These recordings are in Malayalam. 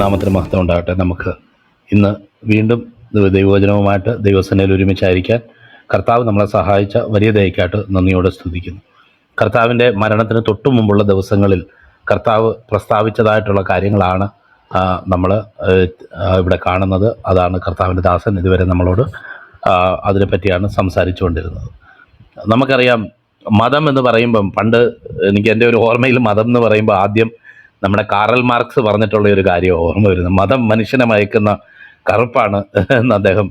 നാമത്തിന് മഹത്വം ഉണ്ടാകട്ടെ. നമുക്ക് ഇന്ന് വീണ്ടും ദൈവവചനവുമായിട്ട് ദൈവസേനയിൽ ഒരുമിച്ചായിരിക്കാൻ കർത്താവ് നമ്മളെ സഹായിച്ച വലിയ ദയക്കായിട്ട് നന്ദിയോടെ സ്തുതിക്കുന്നു. കർത്താവിൻ്റെ മരണത്തിന് തൊട്ടു മുമ്പുള്ള ദിവസങ്ങളിൽ കർത്താവ് പ്രസ്താവിച്ചതായിട്ടുള്ള കാര്യങ്ങളാണ് നമ്മൾ ഇവിടെ കാണുന്നത്. അതാണ് കർത്താവിൻ്റെ ദാസൻ ഇതുവരെ നമ്മളോട് അതിനെപ്പറ്റിയാണ് സംസാരിച്ചുകൊണ്ടിരുന്നത്. നമുക്കറിയാം, മതം എന്ന് പറയുമ്പം പണ്ട് എനിക്ക് എൻ്റെ ഒരു ഓർമ്മയിൽ മതം എന്ന് പറയുമ്പോൾ ആദ്യം നമ്മുടെ കാറൽ മാർക്സ് പറഞ്ഞിട്ടുള്ള ഒരു കാര്യം ഓർമ്മ വരുന്നത്. മതം മനുഷ്യനെ മയക്കുന്ന കറുപ്പാണ് എന്ന് അദ്ദേഹം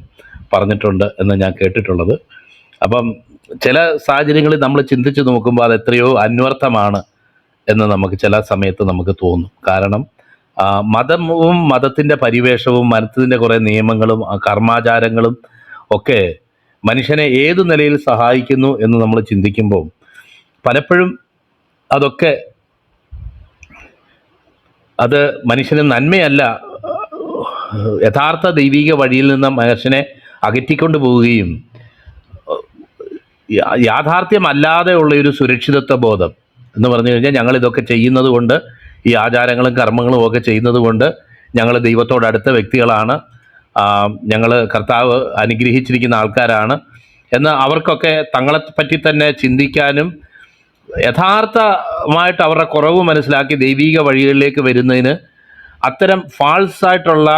പറഞ്ഞിട്ടുണ്ട് എന്ന് ഞാൻ കേട്ടിട്ടുള്ളത്. അപ്പം ചില സാഹചര്യങ്ങളിൽ നമ്മൾ ചിന്തിച്ച് നോക്കുമ്പോൾ അത് എത്രയോ അന്വർത്ഥമാണ് എന്ന് നമുക്ക് ചില സമയത്ത് നമുക്ക് തോന്നും. കാരണം മതവും മതത്തിൻ്റെ പരിവേഷവും മതത്തിൻ്റെ കുറേ നിയമങ്ങളും കർമാചാരങ്ങളും ഒക്കെ മനുഷ്യനെ ഏതു നിലയിൽ സഹായിക്കുന്നു എന്ന് നമ്മൾ ചിന്തിക്കുമ്പോൾ പലപ്പോഴും അതൊക്കെ അത് മനുഷ്യന് നന്മയല്ല, യഥാർത്ഥ ദൈവിക വഴിയിൽ നിന്ന് മനുഷ്യനെ അകറ്റിക്കൊണ്ട് പോവുകയും യാഥാർത്ഥ്യമല്ലാതെ ഉള്ള ഒരു സുരക്ഷിതത്വ ബോധം എന്ന് പറഞ്ഞു കഴിഞ്ഞാൽ ഞങ്ങളിതൊക്കെ ചെയ്യുന്നത് കൊണ്ട്, ഈ ആചാരങ്ങളും കർമ്മങ്ങളും ഒക്കെ ചെയ്യുന്നത് കൊണ്ട് ഞങ്ങൾ ദൈവത്തോടടുത്ത വ്യക്തികളാണ്, ഞങ്ങൾ കർത്താവ് അനുഗ്രഹിച്ചിരിക്കുന്ന ആൾക്കാരാണ് എന്ന് അവർക്കൊക്കെ തങ്ങളെപ്പറ്റി തന്നെ ചിന്തിക്കാനും യഥാർത്ഥമായിട്ട് അവരുടെ കുറവ് മനസ്സിലാക്കി ദൈവിക വഴികളിലേക്ക് വരുന്നതിന് അത്തരം ഫാൾസായിട്ടുള്ള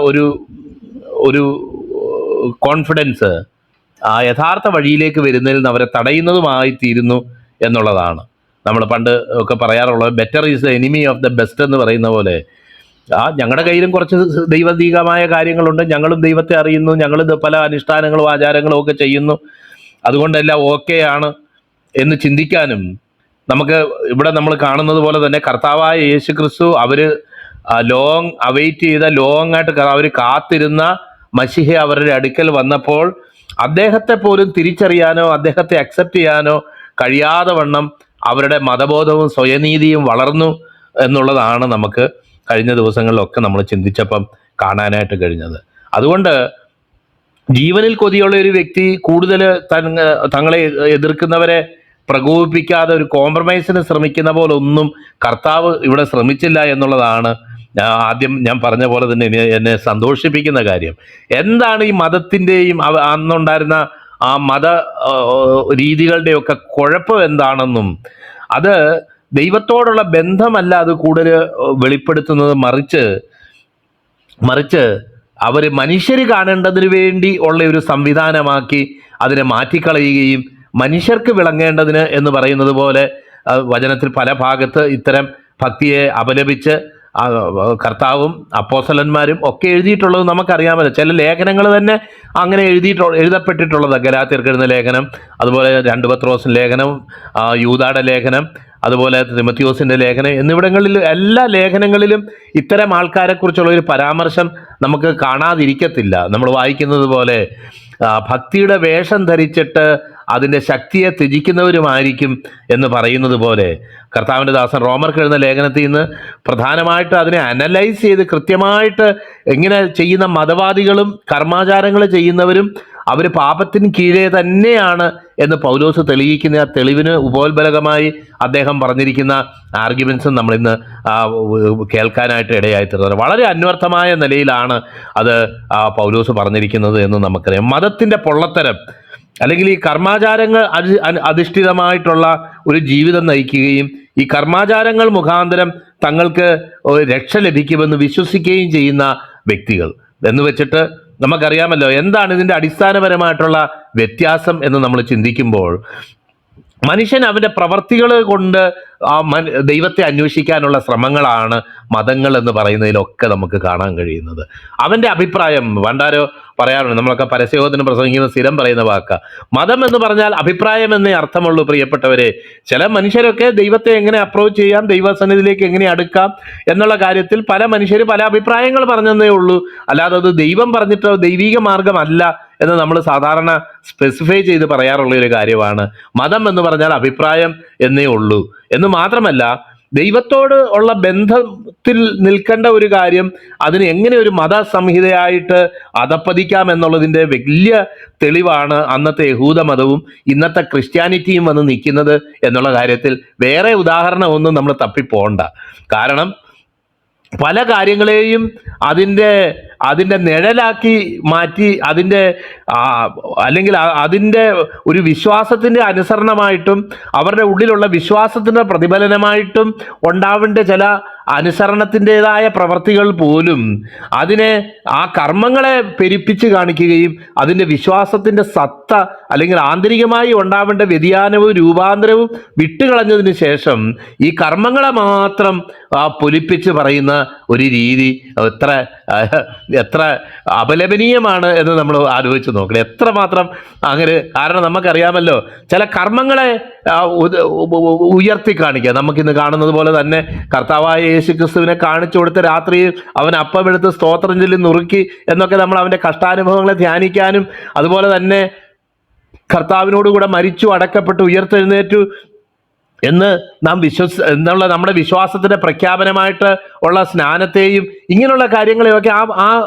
ഒരു ഒരു കോൺഫിഡൻസ് യഥാർത്ഥ വഴിയിലേക്ക് വരുന്നതിൽ നിന്ന് അവരെ തടയുന്നതുമായി തീരുന്നു എന്നുള്ളതാണ്. നമ്മൾ പണ്ട് ഒക്കെ പറയാറുള്ളത് better is the enemy of the best എന്ന് പറയുന്ന പോലെ, ഞങ്ങളുടെ കയ്യിലും കുറച്ച് ദൈവദീകമായ കാര്യങ്ങളുണ്ട്, ഞങ്ങളും ദൈവത്തെ അറിയുന്നു, ഞങ്ങൾ പല അനുഷ്ഠാനങ്ങളും ആചാരങ്ങളും ഒക്കെ ചെയ്യുന്നു, അതുകൊണ്ടെല്ലാം ഓക്കെയാണ് എന്ന് ചിന്തിക്കാനും നമുക്ക് ഇവിടെ നമ്മൾ കാണുന്നത് പോലെ തന്നെ കർത്താവായ യേശു ക്രിസ്തു അവർ ലോങ് അവെയിറ്റ് ചെയ്ത, ലോങ് ആയിട്ട് അവർ കാത്തിരുന്ന മശിഹ അവരുടെ അടുക്കൽ വന്നപ്പോൾ അദ്ദേഹത്തെ പോലും തിരിച്ചറിയാനോ അദ്ദേഹത്തെ അക്സെപ്റ്റ് ചെയ്യാനോ കഴിയാതെ വണ്ണം അവരുടെ മതബോധവും സ്വയനീതിയും വളർന്നു എന്നുള്ളതാണ് നമുക്ക് കഴിഞ്ഞ ദിവസങ്ങളിലൊക്കെ നമ്മൾ ചിന്തിച്ചപ്പം കാണാനായിട്ട് കഴിഞ്ഞത്. അതുകൊണ്ട് ജീവനിൽ കൊതിയുള്ള ഒരു വ്യക്തി കൂടുതൽ തങ്ങളെ എതിർക്കുന്നവരെ പ്രകോപിപ്പിക്കാതെ ഒരു കോംപ്രമൈസിന് ശ്രമിക്കുന്ന പോലെ ഒന്നും കർത്താവ് ഇവിടെ ശ്രമിച്ചില്ല എന്നുള്ളതാണ് ആദ്യം ഞാൻ പറഞ്ഞ പോലെ തന്നെ എന്നെ സന്തോഷിപ്പിക്കുന്ന കാര്യം. എന്താണ് ഈ മതത്തിൻ്റെയും അന്നുണ്ടായിരുന്ന ആ മത രീതികളുടെയൊക്കെ കുഴപ്പം എന്താണെന്നും അത് ദൈവത്തോടുള്ള ബന്ധമല്ല അത് കൂടുതൽ വെളിപ്പെടുത്തുന്നത്, മറിച്ച് അവർ മനുഷ്യർ കാണേണ്ടതിന് വേണ്ടി ഉള്ള ഒരു സംവിധാനമാക്കി അതിനെ മാറ്റിക്കളയുകയും മനുഷ്യർക്ക് വിളങ്ങേണ്ടതിന് എന്ന് പറയുന്നത് പോലെ വചനത്തിൽ പല ഭാഗത്ത് ഇത്തരം ഭക്തിയെ അപലപിച്ച് കർത്താവും അപ്പോസ്തലന്മാരും ഒക്കെ എഴുതിയിട്ടുള്ളത് നമുക്കറിയാമല്ലോ. ചില ലേഖനങ്ങൾ തന്നെ അങ്ങനെ എഴുതപ്പെട്ടിട്ടുള്ളത്. ഗലാത്യർക്ക് എഴുതുന്ന ലേഖനം, അതുപോലെ 2 പത്രോസിൻ്റെ ലേഖനം, യൂദായുടെ ലേഖനം, അതുപോലെ തിമോത്തിയോസിൻ്റെ ലേഖനം എന്നിവിടങ്ങളിൽ എല്ലാ ലേഖനങ്ങളിലും ഇത്തരം ആൾക്കാരെക്കുറിച്ചുള്ള ഒരു പരാമർശം നമുക്ക് കാണാതിരിക്കത്തില്ല. നമ്മൾ വായിക്കുന്നത് പോലെ ഭക്തിയുടെ വേഷം ധരിച്ചിട്ട് അതിൻ്റെ ശക്തിയെ ത്യജിക്കുന്നവരുമായിരിക്കും എന്ന് പറയുന്നത് പോലെ കർത്താവിൻ്റെ ദാസൻ റോമർക്ക് എഴുതുന്ന ലേഖനത്തിൽ നിന്ന് പ്രധാനമായിട്ട് അതിനെ അനലൈസ് ചെയ്ത് കൃത്യമായിട്ട് എങ്ങനെ ചെയ്യുന്ന മതവാദികളും കർമാചാരങ്ങൾ ചെയ്യുന്നവരും അവർ പാപത്തിന് കീഴേ തന്നെയാണ് എന്ന് പൗലോസ് തെളിയിക്കുന്ന ആ തെളിവിന് ഉപോത്ബലകമായി അദ്ദേഹം പറഞ്ഞിരിക്കുന്ന ആർഗ്യുമെൻസും നമ്മളിന്ന് കേൾക്കാനായിട്ട് ഇടയായിത്തീർന്നത്. വളരെ അന്വർത്ഥമായ നിലയിലാണ് അത് പൗലോസ് പറഞ്ഞിരിക്കുന്നത് എന്ന് നമുക്കറിയാം. മതത്തിൻ്റെ പൊള്ളത്തരം അല്ലെങ്കിൽ ഈ കർമാചാരങ്ങൾ അധിഷ്ഠിതമായിട്ടുള്ള ഒരു ജീവിതം നയിക്കുകയും ഈ കർമാചാരങ്ങൾ മുഖാന്തരം തങ്ങൾക്ക് രക്ഷ ലഭിക്കുമെന്ന് വിശ്വസിക്കുകയും ചെയ്യുന്ന വ്യക്തികൾ എന്ന് വെച്ചിട്ട് നമുക്കറിയാമല്ലോ എന്താണ് ഇതിൻ്റെ അടിസ്ഥാനപരമായിട്ടുള്ള വ്യത്യാസം എന്ന് നമ്മൾ ചിന്തിക്കുമ്പോൾ, മനുഷ്യൻ അവൻ്റെ പ്രവർത്തികൾ കൊണ്ട് ദൈവത്തെ അന്വേഷിക്കാനുള്ള ശ്രമങ്ങളാണ് മതങ്ങൾ എന്ന് പറയുന്നതിലൊക്കെ നമുക്ക് കാണാൻ കഴിയുന്നത്. അവൻ്റെ അഭിപ്രായം പണ്ടാരോ പറയാറുണ്ട്, നമ്മളൊക്കെ പരസ്യബോധന പ്രസംഗിക്കുന്ന സ്ഥിരം പറയുന്ന വാക്ക, മതം എന്ന് പറഞ്ഞാൽ അഭിപ്രായം എന്നേ അർത്ഥമുള്ളൂ. പ്രിയപ്പെട്ടവരെ, ചില മനുഷ്യരൊക്കെ ദൈവത്തെ എങ്ങനെ അപ്രോച്ച് ചെയ്യാം, ദൈവസന്നിധിയിലേക്ക് എങ്ങനെ അടുക്കാം എന്നുള്ള കാര്യത്തിൽ പല മനുഷ്യർ പല അഭിപ്രായങ്ങൾ പറഞ്ഞതേ ഉള്ളൂ. അല്ലാതെ അത് ദൈവം പറഞ്ഞിട്ടോ ദൈവിക മാർഗമല്ല എന്ന് നമ്മൾ സാധാരണ സ്പെസിഫൈ ചെയ്ത് പറയാറുള്ള ഒരു കാര്യമാണ്. മതം എന്ന് പറഞ്ഞാൽ അഭിപ്രായം എന്നേ ഉള്ളൂ എന്ന് മാത്രമല്ല, ദൈവത്തോട് ഉള്ള ബന്ധത്തിൽ നിൽക്കേണ്ട ഒരു കാര്യം അതിന് എങ്ങനെ ഒരു മതസംഹിതയായിട്ട് അധപ്പതിക്കാം എന്നുള്ളതിൻ്റെ വലിയ തെളിവാണ് അന്നത്തെ യഹൂദ മതവും ഇന്നത്തെ ക്രിസ്ത്യാനിറ്റിയും വന്ന് നിൽക്കുന്നത് എന്നുള്ള കാര്യത്തിൽ വേറെ ഉദാഹരണമൊന്നും നമ്മൾ തപ്പിപ്പോണ്ട. കാരണം പല കാര്യങ്ങളെയും അതിൻ്റെ അതിൻ്റെ നിഴലാക്കി മാറ്റി അതിൻ്റെ അല്ലെങ്കിൽ അതിൻ്റെ ഒരു വിശ്വാസത്തിൻ്റെ അനുസരണമായിട്ടും അവരുടെ ഉള്ളിലുള്ള വിശ്വാസത്തിൻ്റെ പ്രതിഫലനമായിട്ടും ഉണ്ടാവേണ്ട ചില അനുസരണത്തിൻ്റെതായ പ്രവർത്തികൾ പോലും അതിനെ ആ കർമ്മങ്ങളെ പെരുപ്പിച്ച് കാണിക്കുകയും അതിൻ്റെ വിശ്വാസത്തിൻ്റെ സത്ത അല്ലെങ്കിൽ ആന്തരികമായി ഉണ്ടാവേണ്ട വ്യതിയാനവും രൂപാന്തരവും വിട്ടുകളഞ്ഞതിന് ശേഷം ഈ കർമ്മങ്ങളെ മാത്രം പൊലിപ്പിച്ച് പറയുന്ന ഒരു രീതി എത്ര അപലപനീയമാണ് എന്ന് നമ്മൾ ആലോചിച്ച് നോക്കണം. എത്രമാത്രം അങ്ങനെ, കാരണം നമുക്കറിയാമല്ലോ ചില കർമ്മങ്ങളെ ഉയർത്തി കാണിക്കുക. നമുക്കിന്ന് കാണുന്നത് പോലെ തന്നെ കർത്താവായ യേശു ക്രിസ്തുവിനെ കാണിച്ചു കൊടുത്ത രാത്രിയിൽ അവൻ അപ്പമെടുത്ത് സ്തോത്രം ചൊല്ലി നുറുക്കി എന്നൊക്കെ നമ്മൾ അവൻ്റെ കഷ്ടാനുഭവങ്ങളെ ധ്യാനിക്കാനും, അതുപോലെ തന്നെ കർത്താവിനോടുകൂടെ മരിച്ചു അടക്കപ്പെട്ടു ഉയർത്തെഴുന്നേറ്റു എന്ന് നാം എന്നുള്ള നമ്മുടെ വിശ്വാസത്തിൻ്റെ പ്രഖ്യാപനമായിട്ട് ഉള്ള സ്നാനത്തെയും ഇങ്ങനെയുള്ള കാര്യങ്ങളെയൊക്കെ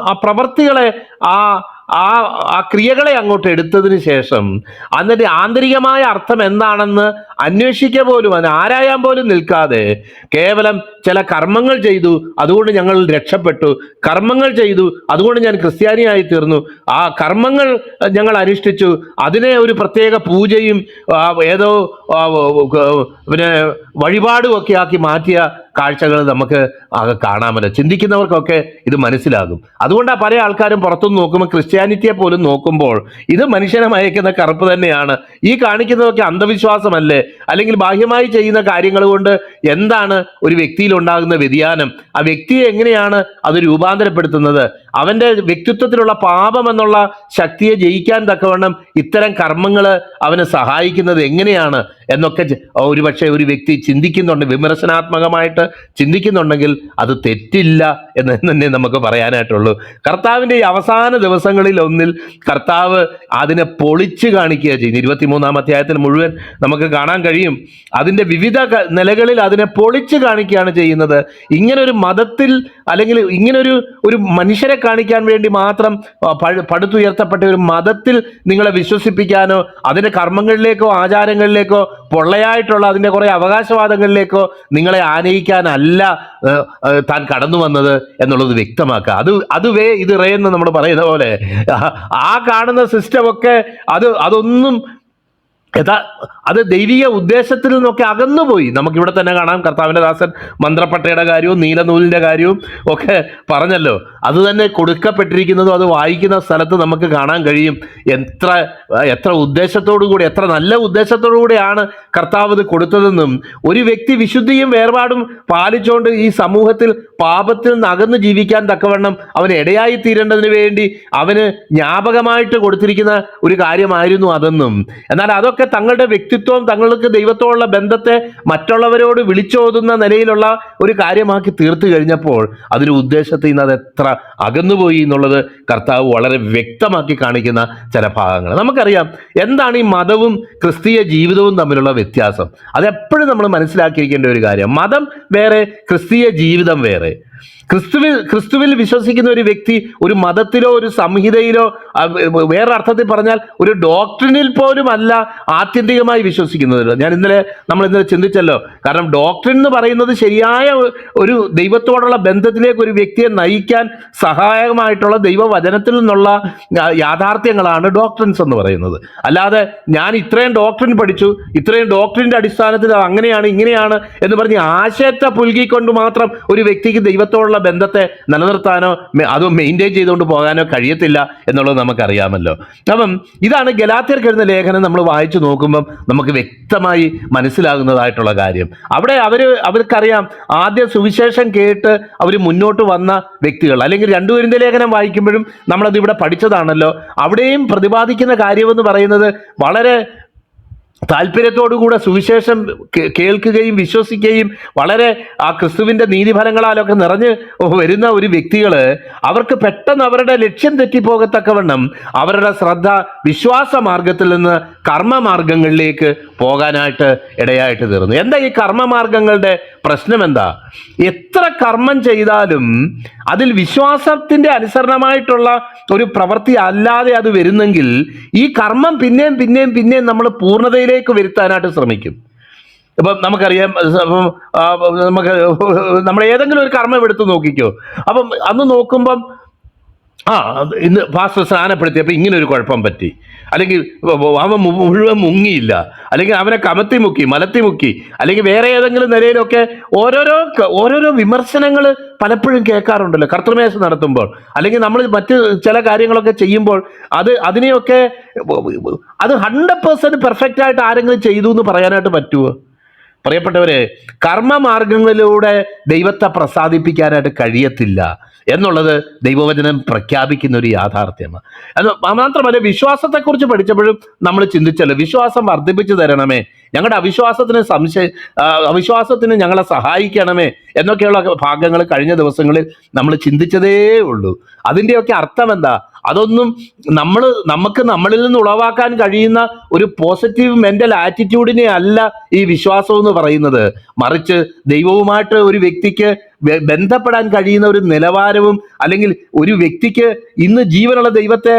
ആ പ്രവർത്തികളെ ആ ക്രിയകളെ അങ്ങോട്ട് എടുത്തതിന് ശേഷം അതിൻ്റെ ആന്തരികമായ അർത്ഥം എന്താണെന്ന് അന്വേഷിക്കുക പോലും ആരായാൻ പോലും നിൽക്കാതെ കേവലം ചില കർമ്മങ്ങൾ ചെയ്തു അതുകൊണ്ട് ഞങ്ങൾ രക്ഷപ്പെട്ടു, കർമ്മങ്ങൾ ചെയ്തു അതുകൊണ്ട് ഞാൻ ക്രിസ്ത്യാനിയായി തീർന്നു, ആ കർമ്മങ്ങൾ ഞങ്ങൾ അനുഷ്ഠിച്ചു, അതിനെ ഒരു പ്രത്യേക പൂജയും ഏതോ പിന്നെ വഴിപാടും ഒക്കെ ആക്കി മാറ്റിയ കാഴ്ചകൾ നമുക്ക് കാണാമല്ലോ. ചിന്തിക്കുന്നവർക്കൊക്കെ ഇത് മനസ്സിലാകും. അതുകൊണ്ടാണ് പല ആൾക്കാരും പുറത്തുനിന്ന് നോക്കുമ്പോൾ ക്രിസ്ത്യാനിറ്റിയെ പോലും നോക്കുമ്പോൾ ഇത് മനുഷ്യനെ മയക്കുന്ന കറുപ്പ് തന്നെയാണ്, ഈ കാണിക്കുന്നതൊക്കെ അന്ധവിശ്വാസമല്ലേ, അല്ലെങ്കിൽ ബാഹ്യമായി ചെയ്യുന്ന കാര്യങ്ങൾ കൊണ്ട് എന്താണ് ഒരു വ്യക്തിയിൽ ഉണ്ടാകുന്ന വ്യതിയാനം, ആ വ്യക്തിയെ എങ്ങനെയാണ് അത് രൂപാന്തരപ്പെടുത്തുന്നത്, അവൻ്റെ വ്യക്തിത്വത്തിലുള്ള പാപം എന്നുള്ള ശക്തിയെ ജയിക്കാൻ തക്കവണ്ണം ഇത്തരം കർമ്മങ്ങൾ അവനെ സഹായിക്കുന്നത് എങ്ങനെയാണ് എന്നൊക്കെ ഒരുപക്ഷെ ഒരു വ്യക്തി ചിന്തിക്കുന്നുണ്ട്, വിമർശനാത്മകമായിട്ട് ചിന്തിക്കുന്നുണ്ടെങ്കിൽ അത് തെറ്റില്ല എന്ന് തന്നെ നമുക്ക് പറയാനായിട്ടുള്ളൂ. കർത്താവിൻ്റെ ഈ അവസാന ദിവസങ്ങളിൽ ഒന്നിൽ കർത്താവ് അതിനെ പൊളിച്ച് കാണിക്കുക ചെയ്യുന്നു. 23-ാം അധ്യായത്തിൽ മുഴുവൻ നമുക്ക് കാണാൻ കഴിയും. അതിൻ്റെ വിവിധ നിലകളിൽ അതിനെ പൊളിച്ച് കാണിക്കുകയാണ് ചെയ്യുന്നത്. ഇങ്ങനൊരു മതത്തിൽ അല്ലെങ്കിൽ ഇങ്ങനൊരു മനുഷ്യരെ കാണിക്കാൻ വേണ്ടി മാത്രം പടുത്തുയർത്തപ്പെട്ട ഒരു മതത്തിൽ നിങ്ങളെ വിശ്വസിപ്പിക്കാനോ അതിൻ്റെ കർമ്മങ്ങളിലേക്കോ ആചാരങ്ങളിലേക്കോ പൊള്ളയായിട്ടുള്ള അതിൻ്റെ കുറേ അവകാശവാദങ്ങളിലേക്കോ നിങ്ങളെ ആനയിക്കാനല്ല താൻ കടന്നു വന്നത് എന്നുള്ളത് വ്യക്തമാക്കുക. അത് ഇത് റേ എന്ന് നമ്മൾ പറയുന്ന പോലെ ആ കാണുന്ന സിസ്റ്റമൊക്കെ അതൊന്നും അത് ദൈവിക ഉദ്ദേശത്തിൽ നിന്നൊക്കെ അകന്നുപോയി. നമുക്കിവിടെ തന്നെ കാണാം കർത്താവിൻ്റെ ദാസൻ മന്ത്രപ്പട്ടയുടെ കാര്യവും നീലനൂലിൻ്റെ കാര്യവും ഒക്കെ പറഞ്ഞല്ലോ. അത് തന്നെ കൊടുക്കപ്പെട്ടിരിക്കുന്നതും അത് വായിക്കുന്ന സ്ഥലത്ത് നമുക്ക് കാണാൻ കഴിയും. എത്ര ഉദ്ദേശത്തോടു കൂടി, എത്ര നല്ല ഉദ്ദേശത്തോടു കൂടിയാണ് കർത്താവ് ഇത് കൊടുത്തതെന്നും ഒരു വ്യക്തി വിശുദ്ധിയും വേർപാടും പാലിച്ചുകൊണ്ട് ഈ സമൂഹത്തിൽ പാപത്തിൽ നിന്ന് അകന്ന് ജീവിക്കാൻ തക്കവണ്ണം അവന് ഇടയായി തീരേണ്ടതിന് വേണ്ടി അവന് ജ്ഞാപകമായിട്ട് കൊടുത്തിരിക്കുന്ന ഒരു കാര്യമായിരുന്നു അതെന്നും. എന്നാൽ അതൊക്കെ തങ്ങളുടെ വ്യക്തിത്വം, തങ്ങൾക്ക് ദൈവത്തോടുള്ള ബന്ധത്തെ മറ്റുള്ളവരോട് വിളിച്ചോതുന്ന നിലയിലുള്ള ഒരു കാര്യമാക്കി തീർത്തു കഴിഞ്ഞപ്പോൾ അതിന് ഉദ്ദേശത്തിൽ നിന്ന് അത് എത്ര അകന്നുപോയി എന്നുള്ളത് കർത്താവ് വളരെ വ്യക്തമാക്കി കാണിക്കുന്ന ചില ഭാഗങ്ങൾ നമുക്കറിയാം. എന്താണ് ഈ മതവും ക്രിസ്തീയ ജീവിതവും തമ്മിലുള്ള വ്യത്യാസം? അതെപ്പോഴും നമ്മൾ മനസ്സിലാക്കിയിരിക്കേണ്ട ഒരു കാര്യം. മതം വേറെ, ക്രിസ്തീയ ജീവിതം വേറെ. ക്രിസ്തുവിൽ വിശ്വസിക്കുന്ന ഒരു വ്യക്തി ഒരു മതത്തിലോ ഒരു സംഹിതയിലോ, വേറൊരർത്ഥത്തിൽ പറഞ്ഞാൽ ഒരു ഡോക്ട്രിനിൽ പോലും അല്ല ആത്യന്തികമായി വിശ്വസിക്കുന്നത്. നമ്മൾ ഇന്നലെ ചിന്തിച്ചല്ലോ. കാരണം ഡോക്ട്രിൻ എന്ന് പറയുന്നത് ശരിയായ ഒരു ദൈവത്തോടുള്ള ബന്ധത്തിലേക്ക് ഒരു വ്യക്തിയെ നയിക്കാൻ സഹായകമായിട്ടുള്ള ദൈവവചനത്തിൽ നിന്നുള്ള യാഥാർത്ഥ്യങ്ങളാണ് ഡോക്ട്രിൻസ് എന്ന് പറയുന്നത്. അല്ലാതെ ഞാൻ ഇത്രയും ഡോക്ട്രിൻ പഠിച്ചു, ഇത്രയും ഡോക്ട്രിൻ്റെ അടിസ്ഥാനത്തിൽ അങ്ങനെയാണ് ഇങ്ങനെയാണ് എന്ന് പറഞ്ഞ് ആശയത്തെ പുൽകിക്കൊണ്ട് മാത്രം ഒരു വ്യക്തിക്ക് ദൈവത്തോടുള്ള ബന്ധത്തെ നിലനിർത്താനോ അതോ മെയിൻറ്റെയിൻ ചെയ്തുകൊണ്ട് പോകാനോ കഴിയത്തില്ല എന്നുള്ളത് നമുക്കറിയാമല്ലോ. അപ്പം ഇതാണ് ഗലാത്യർക്ക് എഴുതുന്ന ലേഖനം നമ്മൾ വായിച്ചു നോക്കുമ്പം നമുക്ക് വ്യക്തമായി മനസ്സിലാകുന്നതായിട്ടുള്ള കാര്യം. അവിടെ അവർക്കറിയാം, ആദ്യ സുവിശേഷം കേട്ട് അവർ മുന്നോട്ട് വന്ന വ്യക്തികൾ, അല്ലെങ്കിൽ 2 കൊരിന്ത്യർ ലേഖനം വായിക്കുമ്പോഴും നമ്മളത് ഇവിടെ പഠിച്ചതാണല്ലോ. അവിടെയും പ്രതിപാദിക്കുന്ന കാര്യമെന്ന് പറയുന്നത് വളരെ താല്പര്യത്തോടുകൂടെ സുവിശേഷം കേൾക്കുകയും വിശ്വസിക്കുകയും വളരെ ആ ക്രിസ്തുവിൻ്റെ നീതിഫലങ്ങളാലൊക്കെ നിറഞ്ഞ് വരുന്ന ഒരു വ്യക്തികൾ, അവർക്ക് പെട്ടെന്ന് അവരുടെ ലക്ഷ്യം തെറ്റിപ്പോകത്തക്കവണ്ണം അവരുടെ ശ്രദ്ധ വിശ്വാസ മാർഗത്തിൽ നിന്ന് കർമ്മമാർഗങ്ങളിലേക്ക് പോകാനായിട്ട് ഇടയായിട്ട് തീർന്നു. എന്താ ഈ കർമ്മമാർഗങ്ങളുടെ പ്രശ്നം? എന്താ? എത്ര കർമ്മം ചെയ്താലും അതിൽ വിശ്വാസത്തിൻ്റെ അനുസരണമായിട്ടുള്ള ഒരു പ്രവൃത്തി അല്ലാതെ അത് വരുന്നെങ്കിൽ ഈ കർമ്മം പിന്നെയും നമ്മൾ പൂർണ്ണതയിലേക്ക് വരുത്താനായിട്ട് ശ്രമിക്കും. ഇപ്പം നമുക്കറിയാം, ഇപ്പം നമുക്ക് നമ്മൾ ഏതെങ്കിലും ഒരു കർമ്മം എടുത്ത് നോക്കിക്കോ. അപ്പം അന്ന് നോക്കുമ്പം ഇന്ന് ഫാസ്റ്റ് സ്നാനപ്പെടുത്തിയപ്പോൾ ഇങ്ങനെ ഒരു കുഴപ്പം പറ്റി, അല്ലെങ്കിൽ അവൻ മുഴുവൻ മുങ്ങിയില്ല, അല്ലെങ്കിൽ അവനെ കമത്തി മുക്കി, മലത്തി മുക്കി, അല്ലെങ്കിൽ വേറെ ഏതെങ്കിലും നിലയിലൊക്കെ ഓരോരോ വിമർശനങ്ങൾ പലപ്പോഴും കേൾക്കാറുണ്ടല്ലോ കർത്തൃമേശ നടത്തുമ്പോൾ, അല്ലെങ്കിൽ നമ്മൾ മറ്റ് ചില കാര്യങ്ങളൊക്കെ ചെയ്യുമ്പോൾ. അതിനെയൊക്കെ അത് 100% പെർഫെക്റ്റ് ആയിട്ട് ആരെങ്കിലും ചെയ്തു എന്ന് പറയാനായിട്ട് പറ്റുമോ? പ്രിയപ്പെട്ടവരെ, കർമ്മമാർഗങ്ങളിലൂടെ ദൈവത്തെ പ്രസാദിപ്പിക്കാനായിട്ട് കഴിയത്തില്ല എന്നുള്ളത് ദൈവവചനം പ്രഖ്യാപിക്കുന്ന ഒരു യാഥാർത്ഥ്യമാണ്. അത് മാത്രമല്ല, വിശ്വാസത്തെക്കുറിച്ച് പഠിച്ചപ്പോഴും നമ്മൾ ചിന്തിച്ചല്ലോ, വിശ്വാസം വർദ്ധിപ്പിച്ചു തരണമേ, ഞങ്ങളുടെ അവിശ്വാസത്തിന് ഞങ്ങളെ സഹായിക്കണമേ എന്നൊക്കെയുള്ള ഭാഗങ്ങൾ കഴിഞ്ഞ ദിവസങ്ങളിൽ നമ്മൾ ചിന്തിച്ചതേ ഉള്ളൂ. അതിൻ്റെയൊക്കെ അർത്ഥം എന്താ? അതൊന്നും നമുക്ക് നമ്മളിൽ നിന്ന് ഉളവാക്കാൻ കഴിയുന്ന ഒരു പോസിറ്റീവ് മെന്റൽ ആറ്റിറ്റ്യൂഡിനെ അല്ല ഈ വിശ്വാസം എന്ന് പറയുന്നത്. മറിച്ച് ദൈവവുമായിട്ട് ഒരു വ്യക്തിക്ക് ബന്ധപ്പെടാൻ കഴിയുന്ന ഒരു നിലവാരവും, അല്ലെങ്കിൽ ഒരു വ്യക്തിക്ക് ഇന്ന് ജീവനുള്ള ദൈവത്തെ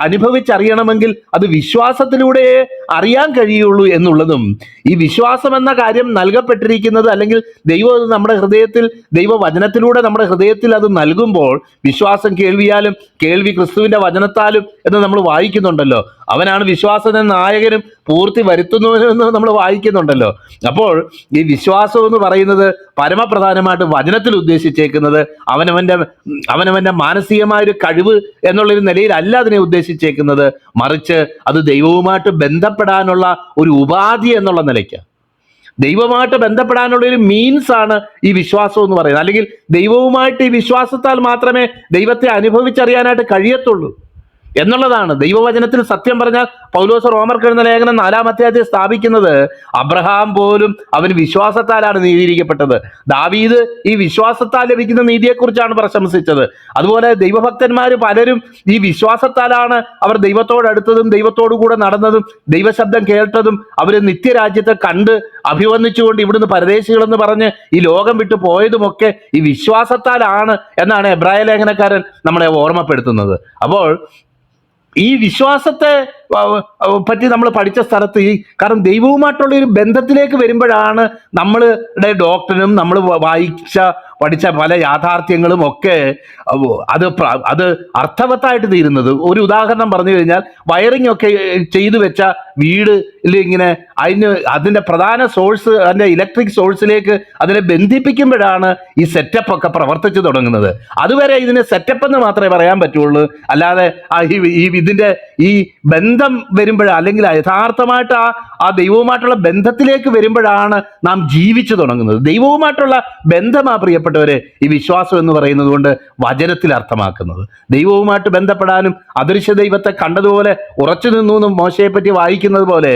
അനുഭവിച്ചറിയണമെങ്കിൽ അത് വിശ്വാസത്തിലൂടെ അറിയാൻ കഴിയുള്ളൂ എന്നുള്ളതും, ഈ വിശ്വാസം എന്ന കാര്യം നൽകപ്പെട്ടിരിക്കുന്നത്, അല്ലെങ്കിൽ ദൈവം നമ്മുടെ ഹൃദയത്തിൽ, ദൈവവചനത്തിലൂടെ നമ്മുടെ ഹൃദയത്തിൽ അത് നൽകുമ്പോൾ, വിശ്വാസം കേൾവിയാലും കേൾവി ക്രിസ്തുവിന്റെ വചനത്താലും എന്ന് നമ്മൾ വായിക്കുന്നുണ്ടല്ലോ. അവനാണ് വിശ്വാസത്തിന്റെ നായകനും പൂർത്തി വരുത്തുന്നവനെന്ന് നമ്മൾ വായിക്കുന്നുണ്ടല്ലോ. അപ്പോൾ ഈ വിശ്വാസം എന്ന് പറയുന്നത് പരമപ്രധാനമായിട്ട് വചനത്തിൽ ഉദ്ദേശിച്ചേക്കുന്നത് അവനവന്റെ മാനസികമായ ഒരു കഴിവ് എന്നുള്ളൊരു നിലയിലല്ല അതിനെ ഉദ്ദേശിച്ചേക്കുന്നത്, മറിച്ച് അത് ദൈവവുമായിട്ട് ബന്ധപ്പെടാനുള്ള ഒരു ഉപാധി എന്നുള്ള നിലയ്ക്ക്, ദൈവമായിട്ട് ബന്ധപ്പെടാനുള്ള ഒരു മീൻസ് ആണ് ഈ വിശ്വാസം എന്ന് പറയുന്നത്. അല്ലെങ്കിൽ ദൈവവുമായിട്ട് ഈ വിശ്വാസത്താൽ മാത്രമേ ദൈവത്തെ അനുഭവിച്ചറിയാനായിട്ട് കഴിയത്തുള്ളൂ എന്നുള്ളതാണ്. ദൈവവചനത്തിൽ സത്യം പറഞ്ഞാൽ പൗലോസ് റോമർക്ക് എഴുതുന്ന ലേഖനം 4-ാം അധ്യായത്തിൽ സ്ഥാപിക്കുന്നത്, അബ്രഹാം പോലും അവൻ വിശ്വാസത്താലാണ് നീതീകരിക്കപ്പെട്ടത്. ദാവീദ് ഈ വിശ്വാസത്താൽ ലഭിക്കുന്ന നീതിയെക്കുറിച്ചാണ് പ്രശംസിച്ചത്. അതുപോലെ ദൈവഭക്തന്മാർ പലരും ഈ വിശ്വാസത്താലാണ് അവർ ദൈവത്തോടടുത്തതും ദൈവത്തോടു കൂടെ നടന്നതും ദൈവശബ്ദം കേട്ടതും അവർ നിത്യരാജ്യത്തെ കണ്ട് അഭിവന്ദിച്ചുകൊണ്ട് ഇവിടുന്ന് പരദേശികളെന്ന് പറഞ്ഞ് ഈ ലോകം വിട്ടു പോയതുമൊക്കെ ഈ വിശ്വാസത്താലാണ് എന്നാണ് എബ്രായ ലേഖനക്കാരൻ നമ്മളെ ഓർമ്മപ്പെടുത്തുന്നത്. അപ്പോൾ ഈ വിശ്വാസത്തെ പറ്റി നമ്മൾ പഠിച്ച സ്ഥലത്ത് കാരണം ദൈവവുമായിട്ടുള്ള ഒരു ബന്ധത്തിലേക്ക് വരുമ്പോഴാണ് നമ്മളുടെ ഡോക്ടറിനും നമ്മൾ പഠിച്ച പല യാഥാർത്ഥ്യങ്ങളും ഒക്കെ അത് അർത്ഥവത്തായിട്ട് തീരുന്നത്. ഒരു ഉദാഹരണം പറഞ്ഞു കഴിഞ്ഞാൽ, വയറിംഗ് ഒക്കെ ചെയ്തു വെച്ച വീട് ഇങ്ങനെ അതിൻ്റെ പ്രധാന സോഴ്സ്, അതിൻ്റെ ഇലക്ട്രിക് സോഴ്സിലേക്ക് അതിനെ ബന്ധിപ്പിക്കുമ്പോഴാണ് ഈ സെറ്റപ്പ് ഒക്കെ പ്രവർത്തിച്ചു തുടങ്ങുന്നത്. അതുവരെ ഇതിന് സെറ്റപ്പ് എന്ന് മാത്രമേ പറയാൻ പറ്റുള്ളൂ, അല്ലാതെ ഇതിൻ്റെ ഈ ബന്ധം വരുമ്പോഴാണ്, അല്ലെങ്കിൽ യഥാർത്ഥമായിട്ട് ആ ദൈവവുമായിട്ടുള്ള ബന്ധത്തിലേക്ക് വരുമ്പോഴാണ് നാം ജീവിച്ചു തുടങ്ങുന്നത്. ദൈവവുമായിട്ടുള്ള ബന്ധമാ പ്രിയപ്പെട്ടവരെ ഈ വിശ്വാസം എന്ന് പറയുന്നത് കൊണ്ട് വചനത്തിൽ അർത്ഥമാക്കുന്നത്. ദൈവവുമായിട്ട് ബന്ധപ്പെടാനും അദൃശ്യ ദൈവത്തെ കണ്ടതുപോലെ ഉറച്ചു നിന്നു എന്നും മോശയെ പറ്റി വായിക്കുന്നത് പോലെ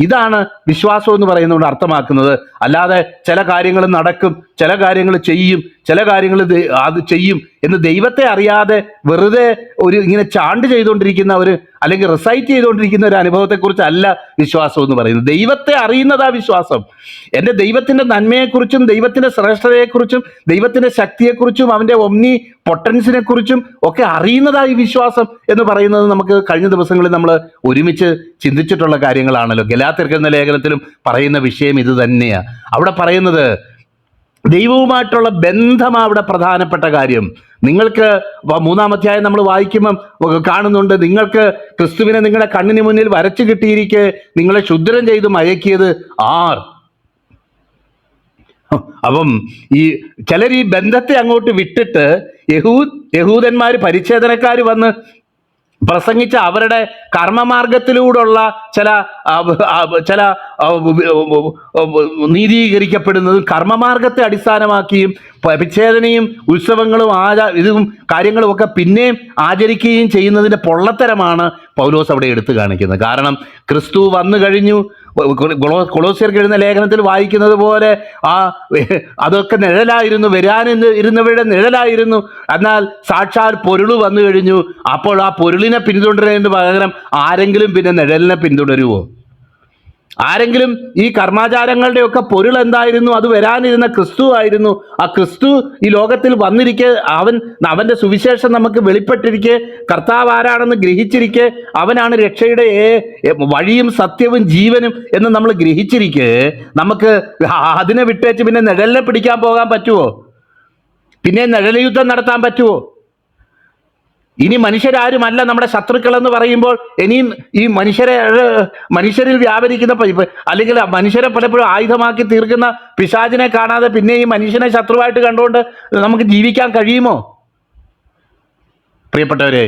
ഇതാണ് വിശ്വാസം എന്ന് പറയുന്നതുകൊണ്ട് അർത്ഥമാക്കുന്നത്. അല്ലാതെ ചില കാര്യങ്ങൾ നടക്കും, ചില കാര്യങ്ങൾ ചെയ്യും, ചില കാര്യങ്ങൾ അത് ചെയ്യും എന്ന് ദൈവത്തെ അറിയാതെ വെറുതെ ഇങ്ങനെ ചാണ്ട് ചെയ്തുകൊണ്ടിരിക്കുന്ന അല്ലെങ്കിൽ റിസൈറ്റ് ചെയ്തുകൊണ്ടിരിക്കുന്ന ഒരു അനുഭവത്തെക്കുറിച്ചല്ല വിശ്വാസം എന്ന് പറയുന്നത്. ദൈവത്തെ അറിയുന്നതാ വിശ്വാസം. എൻ്റെ ദൈവത്തിൻ്റെ നന്മയെക്കുറിച്ചും ദൈവത്തിൻ്റെ ശ്രേഷ്ഠതയെക്കുറിച്ചും ദൈവത്തിൻ്റെ ശക്തിയെക്കുറിച്ചും അവൻ്റെ ഒമ്നി പൊട്ടൻസിനെ കുറിച്ചും ഒക്കെ അറിയുന്നതായി വിശ്വാസം എന്ന് പറയുന്നത് നമുക്ക് കഴിഞ്ഞ ദിവസങ്ങളിൽ നമ്മൾ ഒരുമിച്ച് ചിന്തിച്ചിട്ടുള്ള കാര്യങ്ങളാണല്ലോ. ഗലാത്യർക്ക് എന്ന ലേഖനത്തിലും പറയുന്ന വിഷയം ഇത് തന്നെയാണ്. അവിടെ പറയുന്നത് ദൈവവുമായിട്ടുള്ള ബന്ധമാണ് അവിടെ പ്രധാനപ്പെട്ട കാര്യം. നിങ്ങൾക്ക് 3-ാം അധ്യായം നമ്മൾ വായിക്കുമ്പം കാണുന്നുണ്ട്, നിങ്ങൾക്ക് ക്രിസ്തുവിനെ നിങ്ങളുടെ കണ്ണിന് മുന്നിൽ വരച്ചു കിട്ടിയിരിക്കെ നിങ്ങളെ ക്ഷുദ്രം ചെയ്ത് മയക്കിയത് ആർ? അപ്പം ചിലർ ഈ ബന്ധത്തെ അങ്ങോട്ട് വിട്ടിട്ട് യഹൂദന്മാർ പരിച്ഛേദനക്കാർ വന്ന് പ്രസംഗിച്ച അവരുടെ കർമ്മമാർഗത്തിലൂടെയുള്ള ചില നീതീകരിക്കപ്പെടുന്നതും കർമ്മമാർഗത്തെ അടിസ്ഥാനമാക്കിയും പരിച്ഛേദനയും ഉത്സവങ്ങളും ഇതും കാര്യങ്ങളും ഒക്കെ പിന്നെയും ആചരിക്കുകയും ചെയ്യുന്നതിൻ്റെ പൊള്ളത്തരമാണ് പൗലോസ് അവിടെ എടുത്തു കാണിക്കുന്നത്. കാരണം ക്രിസ്തു വന്നു കഴിഞ്ഞു. കൊളോസ്യർക്ക് എഴുതുന്ന ലേഖനത്തിൽ വായിക്കുന്നത് പോലെ അതൊക്കെ നിഴലായിരുന്നു, ഇരുന്നവരുടെ നിഴലായിരുന്നു. എന്നാൽ സാക്ഷാൽ പൊരുള് വന്നു കഴിഞ്ഞു. അപ്പോൾ ആ പൊരുളിനെ പിന്തുടരുന്നതിന് പകരം ആരെങ്കിലും പിന്നെ നിഴലിനെ പിന്തുടരുമോ? ആരെങ്കിലും ഈ കർമാചാരങ്ങളുടെയൊക്കെ പൊരുൾ എന്തായിരുന്നു? അത് വരാനിരുന്ന ക്രിസ്തു ആയിരുന്നു. ആ ക്രിസ്തു ഈ ലോകത്തിൽ വന്നിരിക്കെ, അവന്റെ സുവിശേഷം നമുക്ക് വെളിപ്പെട്ടിരിക്കെ, കർത്താവ് ആരാണെന്ന് ഗ്രഹിച്ചിരിക്കെ, അവനാണ് രക്ഷയുടെ വഴിയും സത്യവും ജീവനും എന്ന് നമ്മൾ ഗ്രഹിച്ചിരിക്കെ, നമുക്ക് അതിനെ വിട്ടേച്ച് പിന്നെ നിഴലിനെ പിടിക്കാൻ പോകാൻ പറ്റുമോ? പിന്നെ നിഴൽ യുദ്ധം നടത്താൻ പറ്റുമോ? ഇനി മനുഷ്യരാരുമല്ല നമ്മുടെ ശത്രുക്കൾ എന്ന് പറയുമ്പോൾ, ഇനിയും ഈ മനുഷ്യരിൽ വ്യാപരിക്കുന്ന അല്ലെങ്കിൽ മനുഷ്യരെ പലപ്പോഴും ആയുധമാക്കി തീർക്കുന്ന പിശാചിനെ കാണാതെ പിന്നെ ഈ മനുഷ്യനെ ശത്രുവായിട്ട് കണ്ടുകൊണ്ട് നമുക്ക് ജീവിക്കാൻ കഴിയുമോ? പ്രിയപ്പെട്ടവരെ,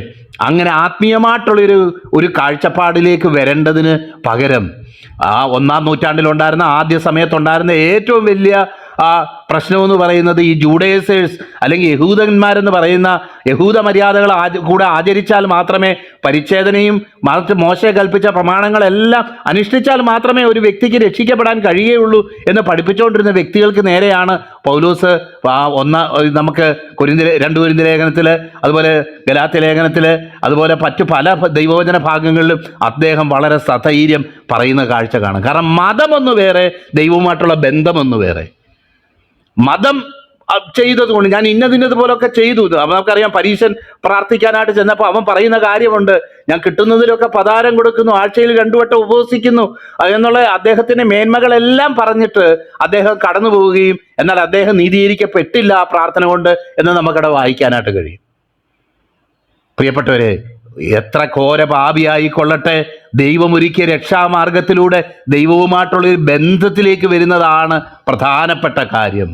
അങ്ങനെ ആത്മീയമായിട്ടുള്ളൊരു കാഴ്ചപ്പാടിലേക്ക് വരേണ്ടതിന് പകരം ഒന്നാം നൂറ്റാണ്ടിലുണ്ടായിരുന്ന, ആദ്യ സമയത്തുണ്ടായിരുന്ന ഏറ്റവും വലിയ പ്രശ്നമെന്ന് പറയുന്നത് ഈ ജൂഡേസേഴ്സ് അല്ലെങ്കിൽ യഹൂദന്മാരെന്ന് പറയുന്ന യഹൂദ മര്യാദകൾ കൂടെ ആചരിച്ചാൽ മാത്രമേ, പരിച്ഛേദനയും മോശെ കൽപ്പിച്ച പ്രമാണങ്ങളെല്ലാം അനുഷ്ഠിച്ചാൽ മാത്രമേ ഒരു വ്യക്തിക്ക് രക്ഷിക്കപ്പെടാൻ കഴിയുകയുള്ളൂ എന്ന് പഠിപ്പിച്ചുകൊണ്ടിരുന്ന വ്യക്തികൾക്ക് നേരെയാണ് പൗലോസ് നമുക്ക് 2 കൊരിന്ത്യർ ലേഖനത്തിൽ, അതുപോലെ ഗലാത്യ ലേഖനത്തിൽ, അതുപോലെ മറ്റു പല ദൈവവചന ഭാഗങ്ങളിലും അദ്ദേഹം വളരെ സധൈര്യം പറയുന്ന കാഴ്ച കാണാം. കാരണം മതമൊന്നു വേറെ, ദൈവവുമായിട്ടുള്ള ബന്ധമൊന്നു വേറെ. മതം ചെയ്തതുകൊണ്ട് ഞാൻ ഇന്നതുപോലൊക്കെ ചെയ്തു. നമുക്കറിയാം, പരീശൻ പ്രാർത്ഥിക്കാനായിട്ട് ചെന്നപ്പോൾ അവൻ പറയുന്ന കാര്യമുണ്ട്, ഞാൻ കിട്ടുന്നതിലൊക്കെ പതാരം കൊടുക്കുന്നു, ആഴ്ചയിൽ 2 വട്ടം ഉപവസിക്കുന്നു എന്നുള്ള അദ്ദേഹത്തിന്റെ മേന്മകളെല്ലാം പറഞ്ഞിട്ട് അദ്ദേഹം കടന്നു പോവുകയും എന്നാൽ അദ്ദേഹം നീതീകരിക്കപ്പെട്ടില്ല ആ പ്രാർത്ഥന കൊണ്ട് എന്ന് നമുക്കവിടെ വായിക്കാനായിട്ട് കഴിയും. പ്രിയപ്പെട്ടവരെ, എത്ര ഘോര പാപിയായിക്കൊള്ളട്ടെ, ദൈവമൊരുക്കിയ രക്ഷാമാർഗത്തിലൂടെ ദൈവവുമായിട്ടുള്ളൊരു ബന്ധത്തിലേക്ക് വരുന്നതാണ് പ്രധാനപ്പെട്ട കാര്യം.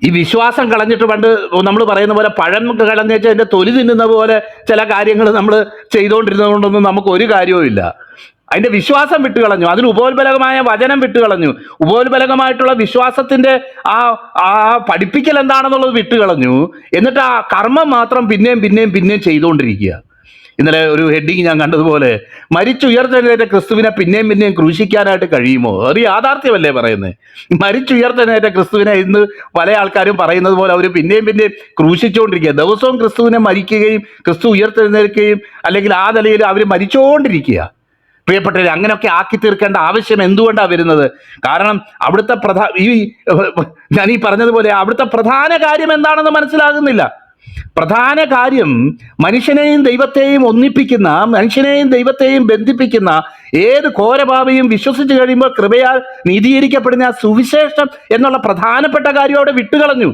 ഈ വിശ്വാസം കളഞ്ഞിട്ട് പണ്ട് നമ്മൾ പറയുന്ന പോലെ പഴം കളഞ്ഞേച്ച് അതിൻ്റെ തൊലി തിന്നുന്ന പോലെ ചില കാര്യങ്ങൾ നമ്മൾ ചെയ്തുകൊണ്ടിരുന്നത് കൊണ്ടൊന്നും നമുക്ക് ഒരു കാര്യവുമില്ല. അതിൻ്റെ വിശ്വാസം വിട്ടുകളഞ്ഞു, അതിന് ഉപോത്ബലകമായ വചനം വിട്ടുകളഞ്ഞു, ഉപോത്ബലകമായിട്ടുള്ള വിശ്വാസത്തിൻ്റെ ആ പഠിപ്പിക്കൽ എന്താണെന്നുള്ളത് വിട്ടുകളഞ്ഞു. എന്നിട്ട് ആ കർമ്മം മാത്രം പിന്നെയും ചെയ്തുകൊണ്ടിരിക്കുക. ഇന്നലെ ഒരു ഹെഡിങ് ഞാൻ കണ്ടതുപോലെ, മരിച്ചുയർത്തെഴുന്നേറ്റ ക്രിസ്തുവിനെ പിന്നെയും ക്രൂശിക്കാനായിട്ട് കഴിയുമോ? ഒരു യാഥാർത്ഥ്യമല്ലേ പറയുന്നത്? മരിച്ചുയർത്തെഴുന്നേറ്റ ക്രിസ്തുവിനെ ഇന്ന് പല ആൾക്കാരും പറയുന്നത് പോലെ അവർ പിന്നെയും ക്രൂശിച്ചുകൊണ്ടിരിക്കുക. ദിവസവും ക്രിസ്തുവിനെ മരിക്കുകയും ക്രിസ്തു ഉയർത്തെഴുന്നേൽക്കുകയും അല്ലെങ്കിൽ ആ നിലയിൽ അവർ മരിച്ചുകൊണ്ടിരിക്കുക. പ്രിയപ്പെട്ടവരെ, അങ്ങനെയൊക്കെ ആക്കി തീർക്കേണ്ട ആവശ്യം എന്തുകൊണ്ടാണ് വരുന്നത്? കാരണം അവിടുത്തെ ഞാൻ ഈ പറഞ്ഞതുപോലെ അവിടുത്തെ പ്രധാന കാര്യം എന്താണെന്ന് മനസ്സിലാകുന്നില്ല. പ്രധാന കാര്യം മനുഷ്യനെയും ദൈവത്തെയും ഒന്നിപ്പിക്കുന്ന, മനുഷ്യനെയും ദൈവത്തെയും ബന്ധിപ്പിക്കുന്ന ഏത് ഘോരപാപിയും വിശ്വസിച്ച് കഴിയുമ്പോൾ കൃപയാൽ നീതീകരിക്കപ്പെടുന്ന ആ സുവിശേഷം എന്നുള്ള പ്രധാനപ്പെട്ട കാര്യം അവിടെ വിട്ടുകളഞ്ഞു.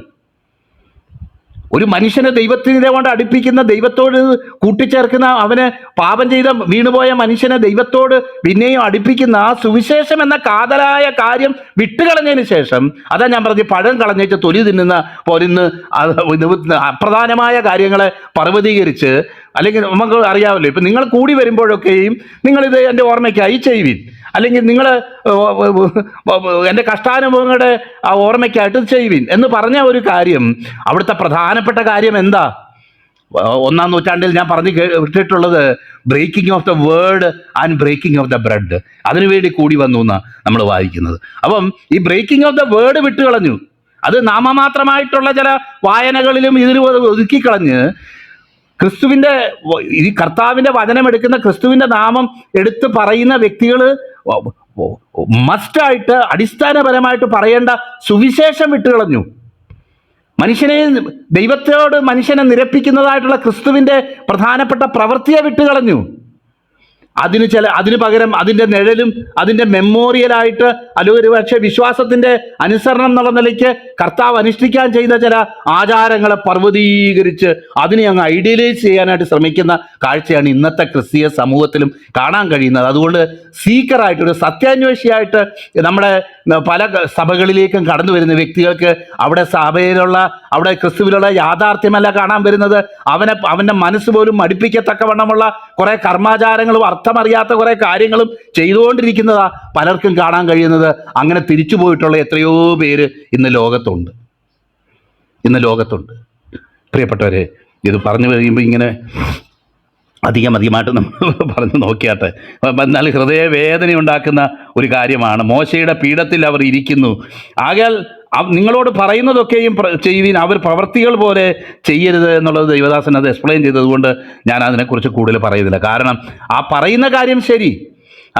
ഒരു മനുഷ്യനെ ദൈവത്തിനെ കൊണ്ട് അടുപ്പിക്കുന്ന, ദൈവത്തോട് കൂട്ടിച്ചേർക്കുന്ന, അവന് പാപം ചെയ്ത വീണുപോയ മനുഷ്യനെ ദൈവത്തോട് പിന്നെയും അടുപ്പിക്കുന്ന ആ സുവിശേഷം എന്ന കാതലായ കാര്യം വിട്ടുകളഞ്ഞതിന് ശേഷം, അതാ ഞാൻ പറഞ്ഞ് പഴം കളഞ്ഞേച്ച് തൊലി തിന്നുന്ന പോലിന്ന് അപ്രധാനമായ കാര്യങ്ങളെ പർവ്വതീകരിച്ച്, അല്ലെങ്കിൽ നമുക്ക് അറിയാമല്ലോ, ഇപ്പം നിങ്ങൾ കൂടി വരുമ്പോഴൊക്കെയും നിങ്ങളിത് എൻ്റെ ഓർമ്മയ്ക്കായി ചെയ്യുവിൻ, അല്ലെങ്കിൽ നിങ്ങൾ എൻ്റെ കഷ്ടാനുഭവങ്ങളുടെ ആ ഓർമ്മയ്ക്കായിട്ട് ചെയ്യുവിൻ എന്ന് പറഞ്ഞ ഒരു കാര്യം, അവിടുത്തെ പ്രധാനപ്പെട്ട കാര്യം എന്താ? 1-ാം നൂറ്റാണ്ടിൽ ഞാൻ പറഞ്ഞു കേട്ടിട്ടുള്ളത് breaking of the word and breaking of the bread. അതിനുവേണ്ടി കൂടി വന്നു എന്നാണ് നമ്മൾ വായിക്കുന്നത്. അപ്പം ഈ ബ്രേക്കിംഗ് ഓഫ് ദ വേർഡ് വിട്ടുകളഞ്ഞു. അത് നാമമാത്രമായിട്ടുള്ള ചില വായനകളിലും ഇതിലും ഒതുക്കിക്കളഞ്ഞ് ക്രിസ്തുവിൻ്റെ, ഈ കർത്താവിൻ്റെ വചനം എടുക്കുന്ന, ക്രിസ്തുവിൻ്റെ നാമം എടുത്ത് പറയുന്ന വ്യക്തികൾ മസ്റ്റായിട്ട് അടിസ്ഥാനപരമായിട്ട് പറയേണ്ട സുവിശേഷം വിട്ടുകളഞ്ഞു. ദൈവത്തോട് മനുഷ്യനെ നിരപ്പിക്കുന്നതായിട്ടുള്ള ക്രിസ്തുവിൻ്റെ പ്രധാനപ്പെട്ട പ്രവൃത്തിയെ വിട്ടുകളഞ്ഞു. അതിന് പകരം അതിൻ്റെ നിഴലും അതിൻ്റെ മെമ്മോറിയലായിട്ട്, അല്ലെങ്കിൽ ഒരു പക്ഷേ വിശ്വാസത്തിൻ്റെ അനുസരണം എന്നുള്ള നിലയ്ക്ക് കർത്താവ് അനുഷ്ഠിക്കാൻ ചെയ്ത ചില ആചാരങ്ങളെ പർവ്വതീകരിച്ച് അതിനെ അങ്ങ് ഐഡിയലൈസ് ചെയ്യാനായിട്ട് ശ്രമിക്കുന്ന കാഴ്ചയാണ് ഇന്നത്തെ ക്രിസ്തീയ സമൂഹത്തിലും കാണാൻ കഴിയുന്നത്. അതുകൊണ്ട് സീക്കറായിട്ട്, ഒരു സത്യാന്വേഷിയായിട്ട് നമ്മുടെ പല സഭകളിലേക്കും കടന്നു വരുന്ന വ്യക്തികൾക്ക് അവിടെ ക്രിസ്തുവിലുള്ള യാഥാർത്ഥ്യമല്ല കാണാൻ വരുന്നത്, അവൻ്റെ മനസ്സ് പോലും മടുപ്പിക്കത്തക്കവണ്ണമുള്ള കുറേ കർമാചാരങ്ങളും അർത്ഥമറിയാത്ത കുറേ കാര്യങ്ങളും ചെയ്തുകൊണ്ടിരിക്കുന്നതാ പലർക്കും കാണാൻ കഴിയുന്നത്. അങ്ങനെ തിരിച്ചു പോയിട്ടുള്ള എത്രയോ പേര് ഇന്ന് ലോകത്തുണ്ട്. പ്രിയപ്പെട്ടവരെ, ഇത് പറഞ്ഞു കഴിയുമ്പോൾ ഇങ്ങനെ അധികമായിട്ട് നമ്മൾ പറഞ്ഞു നോക്കിയാട്ടെ. എന്നാൽ ഹൃദയവേദന ഉണ്ടാക്കുന്ന ഒരു കാര്യമാണ്. മോശയുടെ പീഠത്തിൽ അവർ ഇരിക്കുന്നു, ആകയാൽ നിങ്ങളോട് പറയുന്നതൊക്കെയും ചെയ്യുവിൻ, അവർ പ്രവർത്തികൾ പോലെ ചെയ്യരുത് എന്നുള്ളത് ദൈവദാസൻ അത് എക്സ്പ്ലെയിൻ ചെയ്തതുകൊണ്ട് ഞാൻ അതിനെക്കുറിച്ച് കൂടുതൽ പറയുന്നില്ല. കാരണം ആ പറയുന്ന കാര്യം ശരി,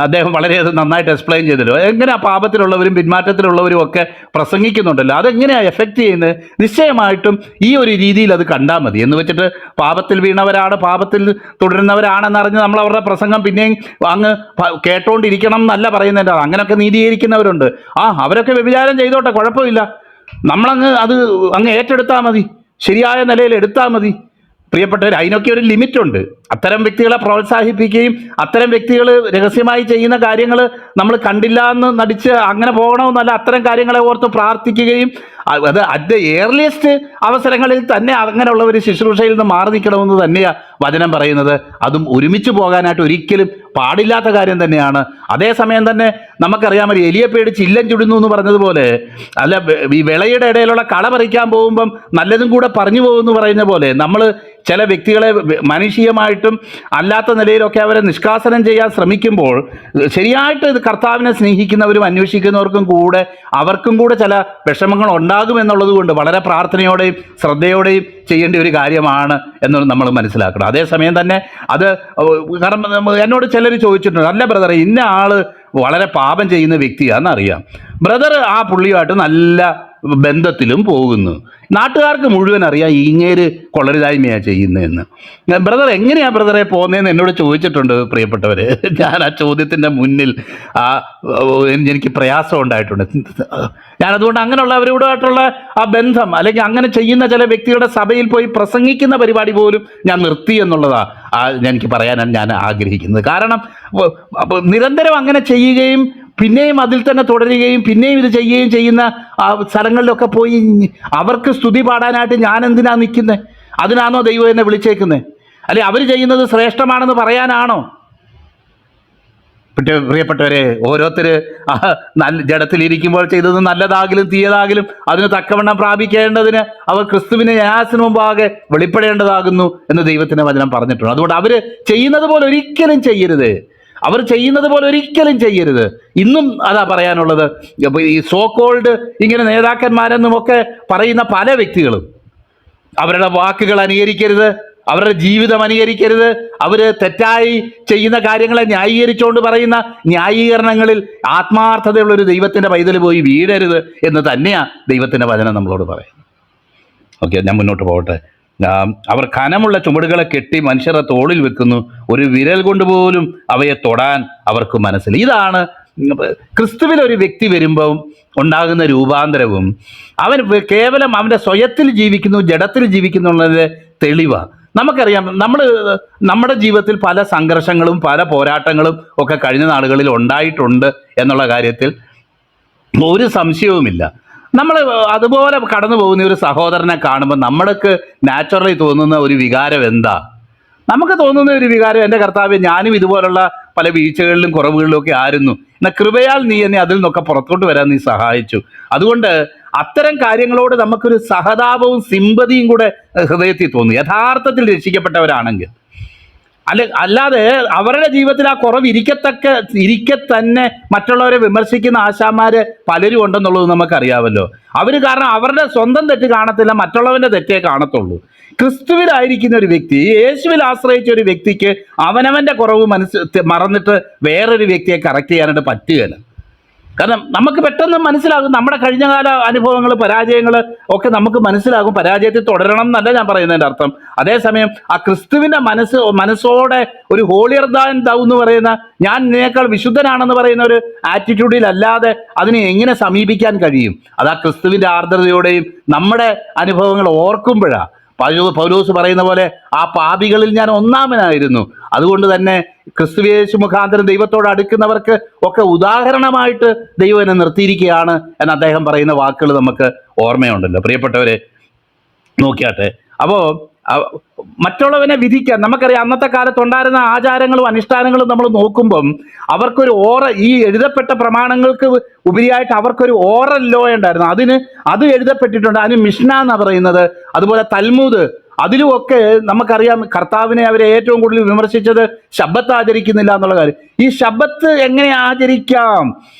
അദ്ദേഹം വളരെ അത് നന്നായിട്ട് എക്സ്പ്ലെയിൻ ചെയ്തല്ലോ. എങ്ങനെയാ പാപത്തിലുള്ളവരും പിന്മാറ്റത്തിലുള്ളവരും ഒക്കെ പ്രസംഗിക്കുന്നുണ്ടല്ലോ, അതെങ്ങനെയാണ് എഫക്റ്റ് ചെയ്യുന്നത്? നിശ്ചയമായിട്ടും ഈ ഒരു രീതിയിൽ അത് കണ്ടാൽ മതി. എന്ന് വെച്ചിട്ട് പാപത്തിൽ വീണവരാണ്, പാപത്തിൽ തുടരുന്നവരാണെന്നറിഞ്ഞ് നമ്മൾ അവരുടെ പ്രസംഗം പിന്നെയും അങ്ങ് കേട്ടോണ്ടിരിക്കണം എന്നല്ല പറയുന്നതിൻ്റെ. അങ്ങനെയൊക്കെ നീതീകരിക്കുന്നവരുണ്ട്. അവരൊക്കെ വ്യഭിചാരം ചെയ്തോട്ടെ, കുഴപ്പമില്ല, നമ്മളങ്ങ് അത് അങ്ങ് ഏറ്റെടുത്താൽ മതി, ശരിയായ നിലയിൽ എടുത്താൽ മതി. പ്രിയപ്പെട്ടവർ, അതിനൊക്കെ ഒരു ലിമിറ്റുണ്ട്. അത്തരം വ്യക്തികളെ പ്രോത്സാഹിപ്പിക്കുകയും അത്തരം വ്യക്തികൾ രഹസ്യമായി ചെയ്യുന്ന കാര്യങ്ങൾ നമ്മൾ കണ്ടില്ല എന്ന് നടിച്ച് അങ്ങനെ പോകണമെന്നല്ല, അത്തരം കാര്യങ്ങളെ ഓർത്ത് പ്രാർത്ഥിക്കുകയും അത് അറ്റ് ദ ഏർലിയസ്റ്റ് അവസരങ്ങളിൽ തന്നെ അങ്ങനെയുള്ളവർ ശുശ്രൂഷയിൽ നിന്ന് മാറി നിൽക്കണമെന്ന് തന്നെയാണ് വചനം പറയുന്നത്. അതും ഒരുമിച്ച് പോകാനായിട്ട് ഒരിക്കലും പാടില്ലാത്ത കാര്യം തന്നെയാണ്. അതേസമയം തന്നെ നമുക്കറിയാമല്ലോ, എലിയെ പേടിച്ച് ഇല്ലം ചുടുന്നു എന്ന് പറഞ്ഞതുപോലെ, അല്ല, ഈ വിളയുടെ ഇടയിലുള്ള കള പറിക്കാൻ പോകുമ്പം നല്ലതും കൂടെ പറഞ്ഞു പോകുമെന്ന് പറയുന്ന പോലെ, നമ്മൾ ചില വ്യക്തികളെ മാനുഷികമായിട്ടും അല്ലാത്ത നിലയിലൊക്കെ അവരെ നിഷ്കാസനം ചെയ്യാൻ ശ്രമിക്കുമ്പോൾ, ശരിയായിട്ട് ഇത് കർത്താവിനെ സ്നേഹിക്കുന്നവരും അന്വേഷിക്കുന്നവർക്കും കൂടെ അവർക്കും കൂടെ ചില വിഷമങ്ങൾ ഉണ്ടാകുമെന്നുള്ളത് കൊണ്ട് വളരെ പ്രാർത്ഥനയോടെയും ശ്രദ്ധയോടെയും ചെയ്യേണ്ട ഒരു കാര്യമാണ് എന്ന് നമ്മൾ മനസ്സിലാക്കണം. അതേസമയം തന്നെ അത് കാരണം എന്നോട് ചിലർ ചോദിച്ചിട്ടുണ്ട്, അല്ല ബ്രദറെ, ഇന്ന ആള് വളരെ പാപം ചെയ്യുന്ന വ്യക്തിയാണെന്നറിയാം, ബ്രദർ ആ പുള്ളിയുമായിട്ട് നല്ല ബന്ധത്തിലും പോകുന്നു, നാട്ടുകാർക്ക് മുഴുവൻ അറിയാം ഇങ്ങേര് കൊള്ളരുതായ്മയാണ് ചെയ്യുന്നതെന്ന്. ബ്രദർ എങ്ങനെയാണ് ബ്രദറെ പോകുന്നതെന്ന് എന്നോട് ചോദിച്ചിട്ടുണ്ട് പ്രിയപ്പെട്ടവർ. ഞാൻ ആ ചോദ്യത്തിൻ്റെ മുന്നിൽ എനിക്ക് പ്രയാസം ഉണ്ടായിട്ടുണ്ട്. ഞാനതുകൊണ്ട് അങ്ങനെയുള്ളവരോടായിട്ടുള്ള ആ ബന്ധം, അല്ലെങ്കിൽ അങ്ങനെ ചെയ്യുന്ന ചില വ്യക്തികളുടെ സഭയിൽ പോയി പ്രസംഗിക്കുന്ന പരിപാടി പോലും ഞാൻ നിർത്തി എന്നുള്ളതാണ് എനിക്ക് പറയാനാണ് ഞാൻ ആഗ്രഹിക്കുന്നത്. കാരണം നിരന്തരം അങ്ങനെ ചെയ്യുകയും പിന്നെയും അതിൽ തന്നെ തുടരുകയും പിന്നെയും ഇത് ചെയ്യുകയും ചെയ്യുന്ന സ്ഥലങ്ങളിലൊക്കെ പോയി അവർക്ക് സ്തുതി പാടാനായിട്ട് ഞാൻ എന്തിനാ നിൽക്കുന്നത്? അതിനാണോ ദൈവം എന്നെ വിളിച്ചേക്കുന്നത്? അല്ലെ അവർ ചെയ്യുന്നത് ശ്രേഷ്ഠമാണെന്ന് പറയാനാണോ? പ്രിയപ്പെട്ടവരെ, ഓരോരുത്തർ നല്ല ജഡത്തിലിരിക്കുമ്പോൾ ചെയ്തത് നല്ലതാകിലും തീയതാകിലും അതിന് തക്കവണ്ണം പ്രാപിക്കേണ്ടതിന് അവർ ക്രിസ്തുവിനെ ന്യായത്തിന് മുമ്പാകെ വെളിപ്പെടേണ്ടതാകുന്നു എന്ന് ദൈവത്തിൻ്റെ വചനം പറഞ്ഞിട്ടുണ്ട്. അതുകൊണ്ട് അവർ ചെയ്യുന്നത് പോലെ ഒരിക്കലും ചെയ്യരുത്, അവർ ചെയ്യുന്നത് പോലെ ഒരിക്കലും ചെയ്യരുത്. ഇന്നും അതാ പറയാനുള്ളത്. ഈ സോ കോൾഡ് ഇങ്ങനെ നേതാക്കന്മാരെന്നുമൊക്കെ പറയുന്ന പല വ്യക്തികളും അവരുടെ വാക്കുകൾ അനുകരിക്കരുത്, അവരുടെ ജീവിതം അനുകരിക്കരുത്, അവർ തെറ്റായി ചെയ്യുന്ന കാര്യങ്ങളെ ന്യായീകരിച്ചുകൊണ്ട് പറയുന്ന ന്യായീകരണങ്ങളിൽ ആത്മാർത്ഥതയുള്ളൊരു ദൈവത്തിൻ്റെ പൈതൽ പോയി വീഴരുത് എന്ന് തന്നെയാണ് ദൈവത്തിൻ്റെ വചനം നമ്മളോട് പറയുന്നത്. ഓക്കെ, ഞാൻ മുന്നോട്ട് പോകട്ടെ. അവർ കനമുള്ള ചുമടുകളെ കെട്ടി മനുഷ്യരുടെ തോളിൽ വെക്കുന്നു, ഒരു വിരൽ കൊണ്ടുപോലും അവയെ തൊടാൻ അവർക്ക് മനസ്സില്ല. ഇതാണ് ക്രിസ്തുവിൽ ഒരു വ്യക്തി വരുമ്പോൾ ഉണ്ടാകുന്ന രൂപാന്തരവും. അവൻ കേവലം അവൻ്റെ സ്വയത്തിൽ ജീവിക്കുന്നു, ജഡത്തിൽ ജീവിക്കുന്നു എന്നുള്ളതിൻ്റെ തെളിവാണ്. നമുക്കറിയാം, നമ്മുടെ ജീവിതത്തിൽ പല സംഘർഷങ്ങളും പല പോരാട്ടങ്ങളും ഒക്കെ കഴിഞ്ഞ നാളുകളിൽ ഉണ്ടായിട്ടുണ്ട് എന്നുള്ള കാര്യത്തിൽ ഒരു സംശയവുമില്ല. നമ്മൾ അതുപോലെ കടന്നു പോകുന്ന ഒരു സഹോദരനെ കാണുമ്പോൾ നമ്മൾക്ക് നാച്ചുറലി തോന്നുന്ന ഒരു വികാരം എന്താ? നമുക്ക് തോന്നുന്ന ഒരു വികാരം, എൻ്റെ കർത്താവേ, ഞാനും ഇതുപോലുള്ള പല വീഴ്ചകളിലും കുറവുകളിലും ഒക്കെ ആയിരുന്നു, എന്നാൽ കൃപയാൽ നീ എന്നെ അതിൽ നിന്നൊക്കെ പുറത്തോട്ട് വരാൻ നീ സഹായിച്ചു. അതുകൊണ്ട് അത്തരം കാര്യങ്ങളോട് നമുക്കൊരു സഹതാപവും സിമ്പതിയും കൂടെ ഹൃദയത്തിൽ തോന്നും, യഥാർത്ഥത്തിൽ രക്ഷിക്കപ്പെട്ടവരാണെങ്കിൽ. അല്ലാതെ അവരുടെ ജീവിതത്തിൽ ആ കുറവ് ഇരിക്കെ തന്നെ മറ്റുള്ളവരെ വിമർശിക്കുന്ന ആശാന്മാർ പലരും ഉണ്ടെന്നുള്ളത് നമുക്കറിയാമല്ലോ. അവർ കാരണം അവരുടെ സ്വന്തം തെറ്റ് കാണത്തില്ല, മറ്റുള്ളവൻ്റെ തെറ്റേ കാണത്തുള്ളൂ. ക്രിസ്തുവിലായിരിക്കുന്ന ഒരു വ്യക്തി, യേശുവിൽ ആശ്രയിച്ച ഒരു വ്യക്തിക്ക് അവനവൻ്റെ കുറവ് മറന്നിട്ട് വേറൊരു വ്യക്തിയെ കറക്റ്റ് ചെയ്യാനായിട്ട് പറ്റുകയില്ല. കാരണം നമുക്ക് പെട്ടെന്ന് മനസ്സിലാകും, നമ്മുടെ കഴിഞ്ഞകാല അനുഭവങ്ങൾ, പരാജയങ്ങൾ ഒക്കെ നമുക്ക് മനസ്സിലാകും. പരാജയത്തിൽ തുടരണം എന്നല്ല ഞാൻ പറയുന്നതിൻ്റെ അർത്ഥം. അതേസമയം ആ ക്രിസ്തുവിൻ്റെ മനസ്സോടെ ഒരു ഹോളിയർ ദാൻ ദൗ എന്ന് പറയുന്ന, ഞാൻ നിന്നേക്കാൾ വിശുദ്ധനാണെന്ന് പറയുന്ന ഒരു ആറ്റിറ്റ്യൂഡിലല്ലാതെ അതിനെ എങ്ങനെ സമീപിക്കാൻ കഴിയും? അത് ആ ക്രിസ്തുവിൻ്റെ ആർദ്രതയോടെയും നമ്മുടെ അനുഭവങ്ങൾ ഓർക്കുമ്പോഴാണ്. പൗലോസ് പറയുന്ന പോലെ ആ പാപികളിൽ ഞാൻ ഒന്നാമനായിരുന്നു. അതുകൊണ്ട് തന്നെ ക്രിസ്തുയേശു മുഖാന്തരം ദൈവത്തോട് അടുക്കുന്നവർക്ക് ഒക്കെ ഉദാഹരണമായിട്ട് ദൈവം എന്നെ നിർത്തിയിരിക്കുകയാണ് എന്ന് അദ്ദേഹം പറയുന്ന വാക്കുകൾ നമുക്ക് ഓർമ്മയുണ്ടല്ലോ. പ്രിയപ്പെട്ടവരെ, നോക്കിയാട്ടെ. അപ്പോൾ മറ്റുള്ളവനെ വിധിക്കാൻ നമുക്കറിയാം, അന്നത്തെ കാലത്തുണ്ടായിരുന്ന ആചാരങ്ങളും അനുഷ്ഠാനങ്ങളും നമ്മൾ നോക്കുമ്പം അവർക്കൊരു ഈ എഴുതപ്പെട്ട പ്രമാണങ്ങൾക്ക് ഉപരിയായിട്ട് അവർക്കൊരു ഓറൽ ലോ ഉണ്ടായിരുന്നു. അത് എഴുതപ്പെട്ടിട്ടുണ്ട്. അതിന് മിഷ്ന എന്നാണ് പറയുന്നത്. അതുപോലെ തൽമൂദ്, അതിലുമൊക്കെ നമുക്കറിയാം കർത്താവിനെ അവരെ ഏറ്റവും കൂടുതൽ വിമർശിച്ചത് ശബ്ബത്ത് ആചരിക്കുന്നില്ല എന്നുള്ള കാര്യം. ഈ ശബ്ബത്ത് എങ്ങനെ ആചരിക്കാം?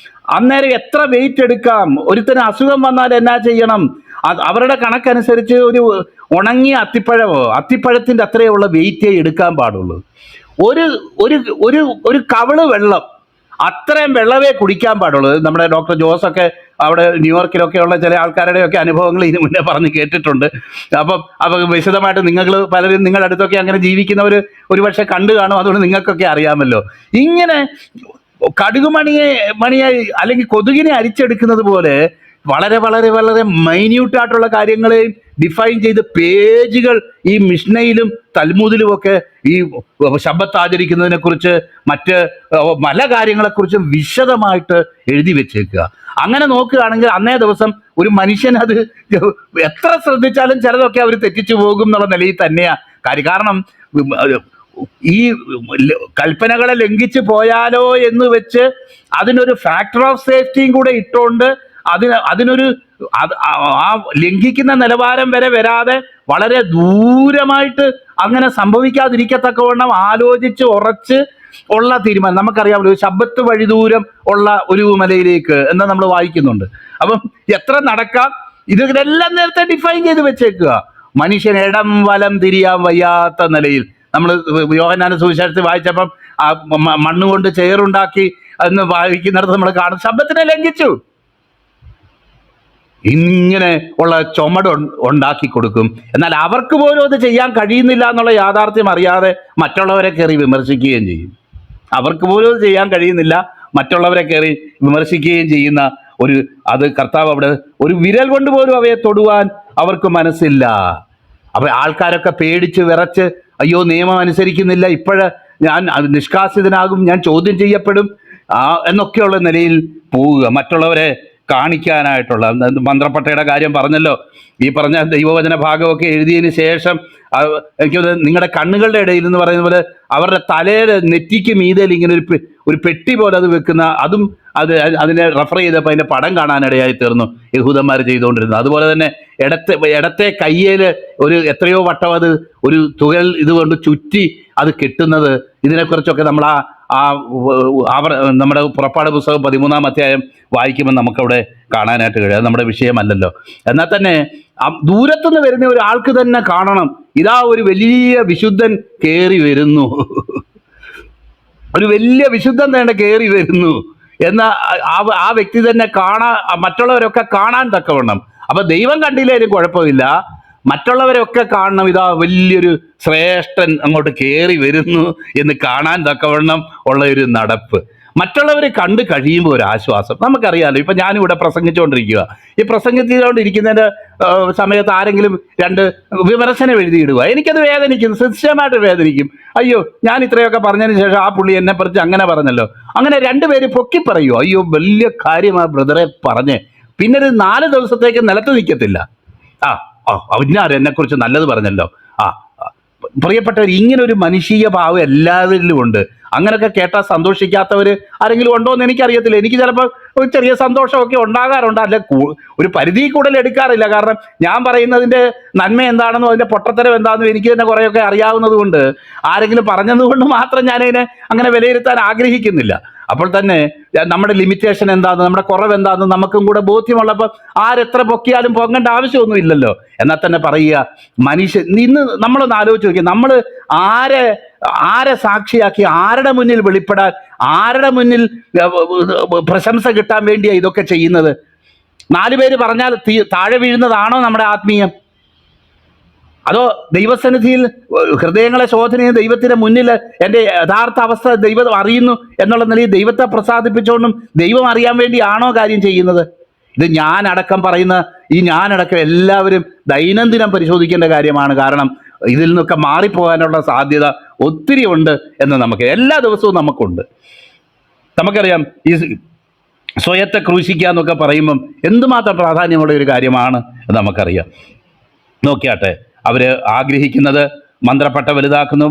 അന്നേരം എത്ര വെയിറ്റ് എടുക്കാം? ഒരുത്തന് അസുഖം വന്നാൽ എന്നാ ചെയ്യണം? അവരുടെ കണക്കനുസരിച്ച് ഒരു ഉണങ്ങിയ അത്തിപ്പഴത്തിൻ്റെ അത്രയുള്ള വെയിറ്റേ എടുക്കാൻ പാടുള്ളൂ. ഒരു കവിള് വെള്ളം അത്രയും വെള്ളമേ കുടിക്കാൻ പാടുള്ളൂ. നമ്മുടെ ഡോക്ടർ ജോസൊക്കെ അവിടെ ന്യൂയോർക്കിലൊക്കെ ഉള്ള ചില ആൾക്കാരുടെയൊക്കെ അനുഭവങ്ങൾ ഇതിനു മുന്നേ പറഞ്ഞ് കേട്ടിട്ടുണ്ട്. അപ്പം വിശദമായിട്ട് നിങ്ങൾ പലരും നിങ്ങളുടെ അടുത്തൊക്കെ അങ്ങനെ ജീവിക്കുന്നവർ ഒരുപക്ഷെ കണ്ടു കാണും. അതുകൊണ്ട് നിങ്ങൾക്കൊക്കെ അറിയാമല്ലോ. ഇങ്ങനെ മണിയെ അല്ലെങ്കിൽ കൊതുകിനെ അരിച്ചെടുക്കുന്നത് പോലെ വളരെ വളരെ വളരെ മൈന്യൂട്ടായിട്ടുള്ള കാര്യങ്ങളെയും ഡിഫൈൻ ചെയ്ത് പേജുകൾ ഈ മിഷ്നയിലും തൽമൂദിലും ഒക്കെ ഈ ശബ്ബത്ത് ആചരിക്കുന്നതിനെ കുറിച്ച് മറ്റ് പല കാര്യങ്ങളെക്കുറിച്ചും വിശദമായിട്ട് എഴുതി വെച്ചേക്കുക. അങ്ങനെ നോക്കുകയാണെങ്കിൽ അന്നേ ദിവസം ഒരു മനുഷ്യൻ അത് എത്ര ശ്രദ്ധിച്ചാലും ചിലതൊക്കെ അവർ തെറ്റിച്ചു പോകും എന്നുള്ള നിലയിൽ തന്നെയാണ് കാര്യം. കാരണം ഈ കൽപ്പനകളെ ലംഘിച്ചു പോയാലോ എന്ന് വെച്ച് അതിനൊരു ഫാക്ടർ ഓഫ് സേഫ്റ്റിയും കൂടെ ഇട്ടുകൊണ്ട് അതിനൊരു ആ ലംഘിക്കുന്ന നിലവാരം വരെ വരാതെ വളരെ ദൂരമായിട്ട് അങ്ങനെ സംഭവിക്കാതിരിക്കത്തക്കവണ്ണം ആലോചിച്ച് ഉറച്ച് ഉള്ള തീരുമാനം. നമുക്കറിയാമല്ലോ, ശബ്ബത്ത് വഴി ദൂരം ഉള്ള ഒരു മലയിലേക്ക് എന്ന് നമ്മൾ വായിക്കുന്നുണ്ട്. അപ്പം എത്ര നടക്കാം, ഇതെല്ലാം നേരത്തെ ഡിഫൈൻ ചെയ്ത് വെച്ചേക്കുക. മനുഷ്യൻ ഇടം വലം തിരിയാൻ വയ്യാത്ത നിലയിൽ നമ്മൾ യോഹന്നാന്റെ സുവിശേഷത്തിൽ വായിച്ചപ്പം മണ്ണുകൊണ്ട് ചെയറുണ്ടാക്കി എന്ന് വായിക്കുന്നിടത്ത് നമ്മൾ കാണും ശബ്ബത്തിനെ ലംഘിച്ചു. ഇങ്ങനെ ഉള്ള ചുമട് ഉണ്ടാക്കി കൊടുക്കും. എന്നാൽ അവർക്ക് പോലും അത് ചെയ്യാൻ കഴിയുന്നില്ല എന്നുള്ള യാഥാർത്ഥ്യം അറിയാതെ മറ്റുള്ളവരെ കയറി വിമർശിക്കുകയും ചെയ്യും. അവർക്ക് പോലും അത് ചെയ്യാൻ കഴിയുന്നില്ല, മറ്റുള്ളവരെ കയറി വിമർശിക്കുകയും ചെയ്യുന്ന അത് കർത്താവ് അവിടെ ഒരു വിരൽ കൊണ്ട് പോലും അവയെ തൊടുവാൻ അവർക്ക് മനസ്സില്ല. അപ്പൊ ആൾക്കാരൊക്കെ പേടിച്ച് വിറച്ച് അയ്യോ നിയമം അനുസരിക്കുന്നില്ല, ഞാൻ നിഷ്കാസിതനാകും, ഞാൻ ചോദ്യം ചെയ്യപ്പെടും എന്നൊക്കെയുള്ള നിലയിൽ പോവുക. മറ്റുള്ളവരെ കാണിക്കാനായിട്ടുള്ള മന്ത്രപ്പട്ടയുടെ കാര്യം പറഞ്ഞല്ലോ. ഈ പറഞ്ഞ ദൈവവചന ഭാഗമൊക്കെ എഴുതിയതിന് ശേഷം എനിക്ക് നിങ്ങളുടെ കണ്ണുകളുടെ ഇടയിൽ എന്ന് പറയുന്ന പോലെ അവരുടെ തലയുടെ നെറ്റിക്ക് മീതയിൽ ഇങ്ങനെ ഒരു പെട്ടി പോലെ അത് വെക്കുന്ന അതിനെ റെഫർ ചെയ്തപ്പോൾ അതിൻ്റെ പടം കാണാനിടയായി തീർന്നു യഹൂദന്മാർ ചെയ്തുകൊണ്ടിരുന്നത്. അതുപോലെ തന്നെ ഇടത്തെ കയ്യിൽ എത്രയോ വട്ടം അത് ഒരു തുകൽ ഇതുകൊണ്ട് ചുറ്റി അത് കെട്ടുന്നത്, ഇതിനെക്കുറിച്ചൊക്കെ നമ്മൾ നമ്മുടെ പുറപ്പാട് പുസ്തകം 13-ാം അധ്യായം വായിക്കുമ്പോൾ നമുക്കവിടെ കാണാനായിട്ട് കഴിയും. അത് നമ്മുടെ വിഷയമല്ലല്ലോ. എന്നാൽ തന്നെ ദൂരത്തുനിന്ന് വരുന്ന ഒരാൾക്ക് തന്നെ കാണണം, ഇതാ ഒരു വലിയ വിശുദ്ധൻ കയറി വരുന്നു, ഒരു വലിയ വിശുദ്ധൻ തന്നെ കയറി വരുന്നു എന്ന ആ വ്യക്തി തന്നെ മറ്റുള്ളവരൊക്കെ കാണാൻ തക്കവണ്ണം. അപ്പൊ ദൈവം കണ്ടില്ലേലും കുഴപ്പമില്ല, മറ്റുള്ളവരൊക്കെ കാണണം, ഇതാ വലിയൊരു ശ്രേഷ്ഠൻ അങ്ങോട്ട് കയറി വരുന്നു എന്ന് കാണാൻ തക്കവണ്ണം ഉള്ള ഒരു നടപ്പ്. മറ്റുള്ളവരെ കണ്ടു കഴിയുമ്പോൾ ഒരു ആശ്വാസം. നമുക്കറിയാമല്ലോ, ഇപ്പം ഞാനിവിടെ പ്രസംഗിച്ചുകൊണ്ടിരിക്കുക. ഈ പ്രസംഗിച്ചുകൊണ്ടിരിക്കുന്നതിൻ്റെ സമയത്ത് ആരെങ്കിലും 2 വിമർശനം എഴുതിയിടുക, എനിക്കത് വേദനിക്കും, നിശ്ചയമായിട്ട് വേദനിക്കും. അയ്യോ, ഞാൻ ഇത്രയൊക്കെ പറഞ്ഞതിന് ശേഷം ആ പുള്ളി എന്നെ പറിച്ച് അങ്ങനെ പറഞ്ഞല്ലോ. അങ്ങനെ 2 പേര് പൊക്കി പറയുമോ, അയ്യോ വലിയ കാര്യമാണ് ബ്രദറെ പറഞ്ഞ്, പിന്നെ ഒരു 4 ദിവസത്തേക്ക് നിലത്ത് നിൽക്കത്തില്ല. അവനാരും എന്നെക്കുറിച്ച് നല്ലത് പറഞ്ഞല്ലോ. പ്രിയപ്പെട്ടവർ, ഇങ്ങനെ ഒരു മനുഷ്യ ഭാവം എല്ലാവരിലും ഉണ്ട്. അങ്ങനെയൊക്കെ കേട്ടാൽ സന്തോഷിക്കാത്തവർ ആരെങ്കിലും ഉണ്ടോ എന്ന് എനിക്കറിയത്തില്ല. എനിക്ക് ചിലപ്പോൾ ഒരു ചെറിയ സന്തോഷമൊക്കെ ഉണ്ടാകാറുണ്ട്, അല്ല ഒരു പരിധി കൂടുതൽ എടുക്കാറില്ല. കാരണം ഞാൻ പറയുന്നതിൻ്റെ നന്മ എന്താണെന്നോ അതിൻ്റെ പൊട്ടത്തരം എന്താണെന്നോ എനിക്ക് തന്നെ കുറേയൊക്കെ അറിയാവുന്നത് കൊണ്ട് ആരെങ്കിലും പറഞ്ഞതുകൊണ്ട് മാത്രം ഞാനതിനെ അങ്ങനെ വിലയിരുത്താൻ ആഗ്രഹിക്കുന്നില്ല. അപ്പോൾ തന്നെ നമ്മുടെ ലിമിറ്റേഷൻ എന്താണെന്ന്, നമ്മുടെ കുറവ് എന്താണെന്ന് നമുക്കും കൂടെ ബോധ്യമുള്ളപ്പോൾ ആരെത്ര പൊക്കിയാലും പൊങ്ങേണ്ട ആവശ്യമൊന്നും ഇല്ലല്ലോ. എന്നാൽ തന്നെ പറയുക, മനുഷ്യൻ ഇന്ന് നമ്മളൊന്ന് ആലോചിച്ച് നോക്കി, നമ്മൾ ആരെ സാക്ഷിയാക്കി, ആരുടെ മുന്നിൽ വെളിപ്പെടാൻ, ആരുടെ മുന്നിൽ പ്രശംസ കിട്ടാൻ വേണ്ടിയാണ് ഇതൊക്കെ ചെയ്യുന്നത്? 4 പേര് പറഞ്ഞാൽ താഴെ വീഴുന്നതാണോ നമ്മുടെ ആത്മീയം? അതോ ദൈവസന്നിധിയിൽ ഹൃദയങ്ങളെ ശോധനയും ദൈവത്തിന്റെ മുന്നിൽ എൻ്റെ യഥാർത്ഥ അവസ്ഥ ദൈവം അറിയുന്നു എന്നുള്ള നിലയിൽ ദൈവത്തെ പ്രസാദിപ്പിച്ചുകൊണ്ടും ദൈവം അറിയാൻ വേണ്ടിയാണോ കാര്യം ചെയ്യുന്നത്? ഇത് ഞാനടക്കം പറയുന്ന ഞാനടക്കം എല്ലാവരും ദൈനംദിനം പരിശോധിക്കേണ്ട കാര്യമാണ്. കാരണം ഇതിൽ നിന്നൊക്കെ മാറിപ്പോകാനുള്ള സാധ്യത ഒത്തിരി ഉണ്ട് എന്ന് നമുക്ക് എല്ലാ ദിവസവും നമുക്കുണ്ട്. നമുക്കറിയാം, ഈ സ്വയത്തെ ക്രൂശിക്കുക എന്നൊക്കെ പറയുമ്പം എന്തുമാത്രം പ്രാധാന്യമുള്ള ഒരു കാര്യമാണ് എന്ന് നമുക്കറിയാം. നോക്കിയാട്ടെ, അവർ ആഗ്രഹിക്കുന്നത് മന്ത്രപ്പട്ട വലുതാക്കുന്നു.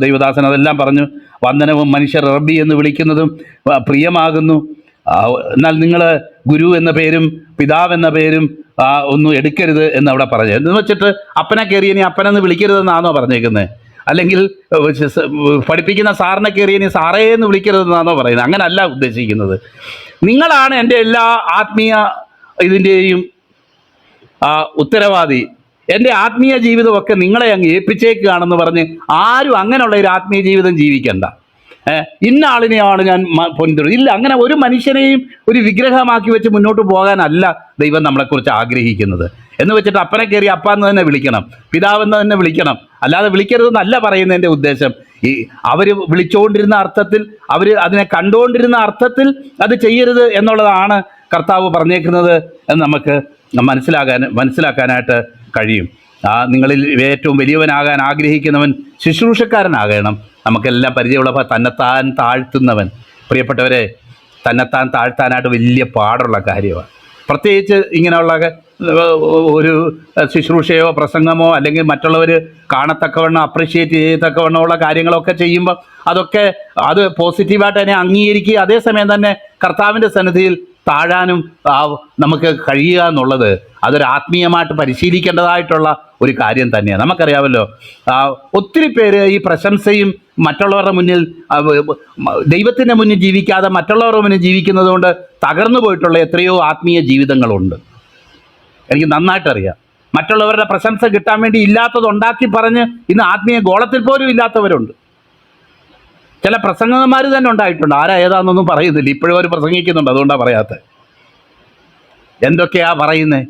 ദൈവദാസൻ അതെല്ലാം പറഞ്ഞു. വന്ദനവും മനുഷ്യർ റബ്ബി എന്ന് വിളിക്കുന്നതും പ്രിയമാകുന്നു. എന്നാൽ നിങ്ങൾ ഗുരു എന്ന പേരും പിതാവ് എന്ന പേരും ഒന്നും എടുക്കരുത് എന്ന് അവിടെ പറഞ്ഞു. എന്ന് വെച്ചിട്ട് അപ്പനെ കയറിയനി അപ്പനെന്ന് വിളിക്കരുതെന്നാണോ പറഞ്ഞേക്കുന്നത്? അല്ലെങ്കിൽ പഠിപ്പിക്കുന്ന സാറിനെ കയറിയനി സാറേ എന്ന് വിളിക്കരുതെന്നാണോ പറയുന്നത്? അങ്ങനല്ല ഉദ്ദേശിക്കുന്നത്. നിങ്ങളാണ് എൻ്റെ എല്ലാ ആത്മീയ ഇതിൻ്റെയും ഉത്തരവാദി. എൻ്റെ ആത്മീയ ജീവിതമൊക്കെ നിങ്ങളെ അങ്ങ് ഏൽപ്പിച്ചേക്കുകയാണെന്ന് പറഞ്ഞ് ആരും അങ്ങനെയുള്ള ഒരു ആത്മീയ ജീവിതം ജീവിക്കണ്ട. ഇന്ന ആളിനെയാണ് ഞാൻ പിന്തുടരും. ഇല്ല, അങ്ങനെ ഒരു മനുഷ്യനെയും ഒരു വിഗ്രഹമാക്കി വെച്ച് മുന്നോട്ട് പോകാനല്ല ദൈവം നമ്മളെക്കുറിച്ച് ആഗ്രഹിക്കുന്നത്. എന്ന് വെച്ചിട്ട് അപ്പനെ കയറി അപ്പ എന്ന് തന്നെ വിളിക്കണം, പിതാവെന്ന് തന്നെ വിളിക്കണം, അല്ലാതെ വിളിക്കരുതെന്നല്ല പറയുന്നതിൻ്റെ ഉദ്ദേശം. ഈ അവർ വിളിച്ചുകൊണ്ടിരുന്ന അർത്ഥത്തിൽ, അവർ അതിനെ കണ്ടുകൊണ്ടിരുന്ന അർത്ഥത്തിൽ അത് ചെയ്യരുത് എന്നുള്ളതാണ് കർത്താവ് പറഞ്ഞേക്കുന്നത് എന്ന് നമുക്ക് മനസ്സിലാക്കാനായിട്ട് കഴിയും. നിങ്ങളിൽ ഏറ്റവും വലിയവനാകാൻ ആഗ്രഹിക്കുന്നവൻ ശുശ്രൂഷക്കാരനാകണം. നമുക്കെല്ലാം പരിചയമുള്ളപ്പോൾ തന്നെത്താൻ താഴ്ത്തുന്നവൻ. പ്രിയപ്പെട്ടവരെ, തന്നെത്താൻ താഴ്ത്താനായിട്ട് വലിയ പാടുള്ള കാര്യമാണ്. പ്രത്യേകിച്ച് ഇങ്ങനെയുള്ള ഒരു ശുശ്രൂഷയോ പ്രസംഗമോ അല്ലെങ്കിൽ മറ്റുള്ളവർ കാണത്തക്കവണ്ണം അപ്രിഷ്യേറ്റ് ചെയ്യത്തക്കവണ്ണമുള്ള കാര്യങ്ങളൊക്കെ ചെയ്യുമ്പോൾ അത് പോസിറ്റീവായിട്ട് തന്നെ അംഗീകരിക്കുക. അതേസമയം തന്നെ കർത്താവിൻ്റെ സന്നിധിയിൽ താഴാനും നമുക്ക് കഴിയുക എന്നുള്ളത് അതൊരു ആത്മീയമായിട്ട് പരിശീലിക്കേണ്ടതായിട്ടുള്ള ഒരു കാര്യം തന്നെയാണ്. നമുക്കറിയാമല്ലോ, ഒത്തിരി പേര് ഈ പ്രശംസയും മറ്റുള്ളവരുടെ മുന്നിൽ, ദൈവത്തിൻ്റെ മുന്നിൽ ജീവിക്കാതെ മറ്റുള്ളവരുടെ മുന്നിൽ ജീവിക്കുന്നത് കൊണ്ട് തകർന്നു പോയിട്ടുള്ള എത്രയോ ആത്മീയ ജീവിതങ്ങളുണ്ട്. എനിക്ക് നന്നായിട്ടറിയാം. മറ്റുള്ളവരുടെ പ്രശംസ കിട്ടാൻ വേണ്ടി ഇല്ലാത്തത് ഉണ്ടാക്കി പറഞ്ഞ് ഇന്ന് ആത്മീയ ഗോളത്തിൽ പോലും ഇല്ലാത്തവരുണ്ട്. ചില പ്രസംഗന്മാർ തന്നെ ഉണ്ടായിട്ടുണ്ട്. ആരാ ഏതാണെന്നൊന്നും പറയുന്നില്ല, ഇപ്പോഴും അവർ പ്രസംഗിക്കുന്നുണ്ട്, അതുകൊണ്ടാണ് പറയാത്തത്. എന്തൊക്കെയാ പറയുന്നത്?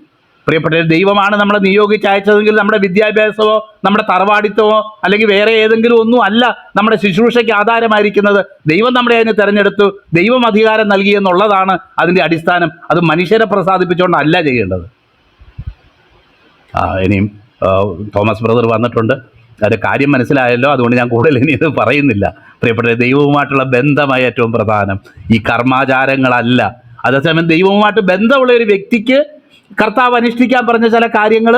പ്രിയപ്പെട്ട ദൈവമാണ് നമ്മളെ നിയോഗിച്ച് അയച്ചതെങ്കിൽ നമ്മുടെ വിദ്യാഭ്യാസമോ നമ്മുടെ തറവാടിത്തമോ അല്ലെങ്കിൽ വേറെ ഏതെങ്കിലും ഒന്നും അല്ല നമ്മുടെ ശുശ്രൂഷയ്ക്ക് ആധാരമായിരിക്കുന്നത്. ദൈവം നമ്മളെ അതിന് തിരഞ്ഞെടുത്തു, ദൈവം അധികാരം നൽകി എന്നുള്ളതാണ് അതിൻ്റെ അടിസ്ഥാനം. അത് മനുഷ്യരെ പ്രസാദിപ്പിച്ചുകൊണ്ടല്ല ചെയ്യേണ്ടത്. ഇനിയും തോമസ് ബ്രദർ വന്നിട്ടുണ്ട്, അതിൻ്റെ കാര്യം മനസ്സിലായല്ലോ, അതുകൊണ്ട് ഞാൻ കൂടുതൽ ഇനി ഇത് പറയുന്നില്ല. പ്രിയപ്പെട്ട ദൈവവുമായിട്ടുള്ള ബന്ധമായ ഏറ്റവും പ്രധാനം ഈ കർമാചാരങ്ങളല്ല. അതേസമയം ദൈവവുമായിട്ട് ബന്ധമുള്ള ഒരു വ്യക്തിക്ക് കർത്താവ് അനുഷ്ഠിക്കാൻ പറഞ്ഞ ചില കാര്യങ്ങൾ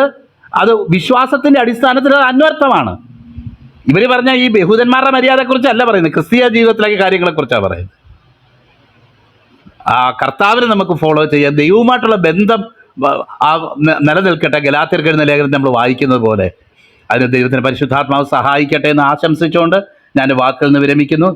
അത് വിശ്വാസത്തിൻ്റെ അടിസ്ഥാനത്തിൽ അത് അന്വർത്ഥമാണ്. ഇവർ പറഞ്ഞ ഈ ബഹുദന്മാരുടെ മര്യാദയെക്കുറിച്ചല്ല പറയുന്നത്, ക്രിസ്തീയ ജീവിതത്തിലേക്ക് കാര്യങ്ങളെക്കുറിച്ചാണ് പറയുന്നത്. കർത്താവിനെ നമുക്ക് ഫോളോ ചെയ്യാം, ദൈവവുമായിട്ടുള്ള ബന്ധം നിലനിൽക്കട്ടെ. ഗലാത്യർക്ക് എഴുതുന്ന ലേഖനം നമ്മൾ വായിക്കുന്നത് പോലെ അതിന് ദൈവത്തിന് പരിശുദ്ധാത്മാവ് സഹായിക്കട്ടെ എന്ന് ആശംസിച്ചുകൊണ്ട് ഞാൻ വാക്കുകളിൽ നിന്ന് വിരമിക്കുന്നു.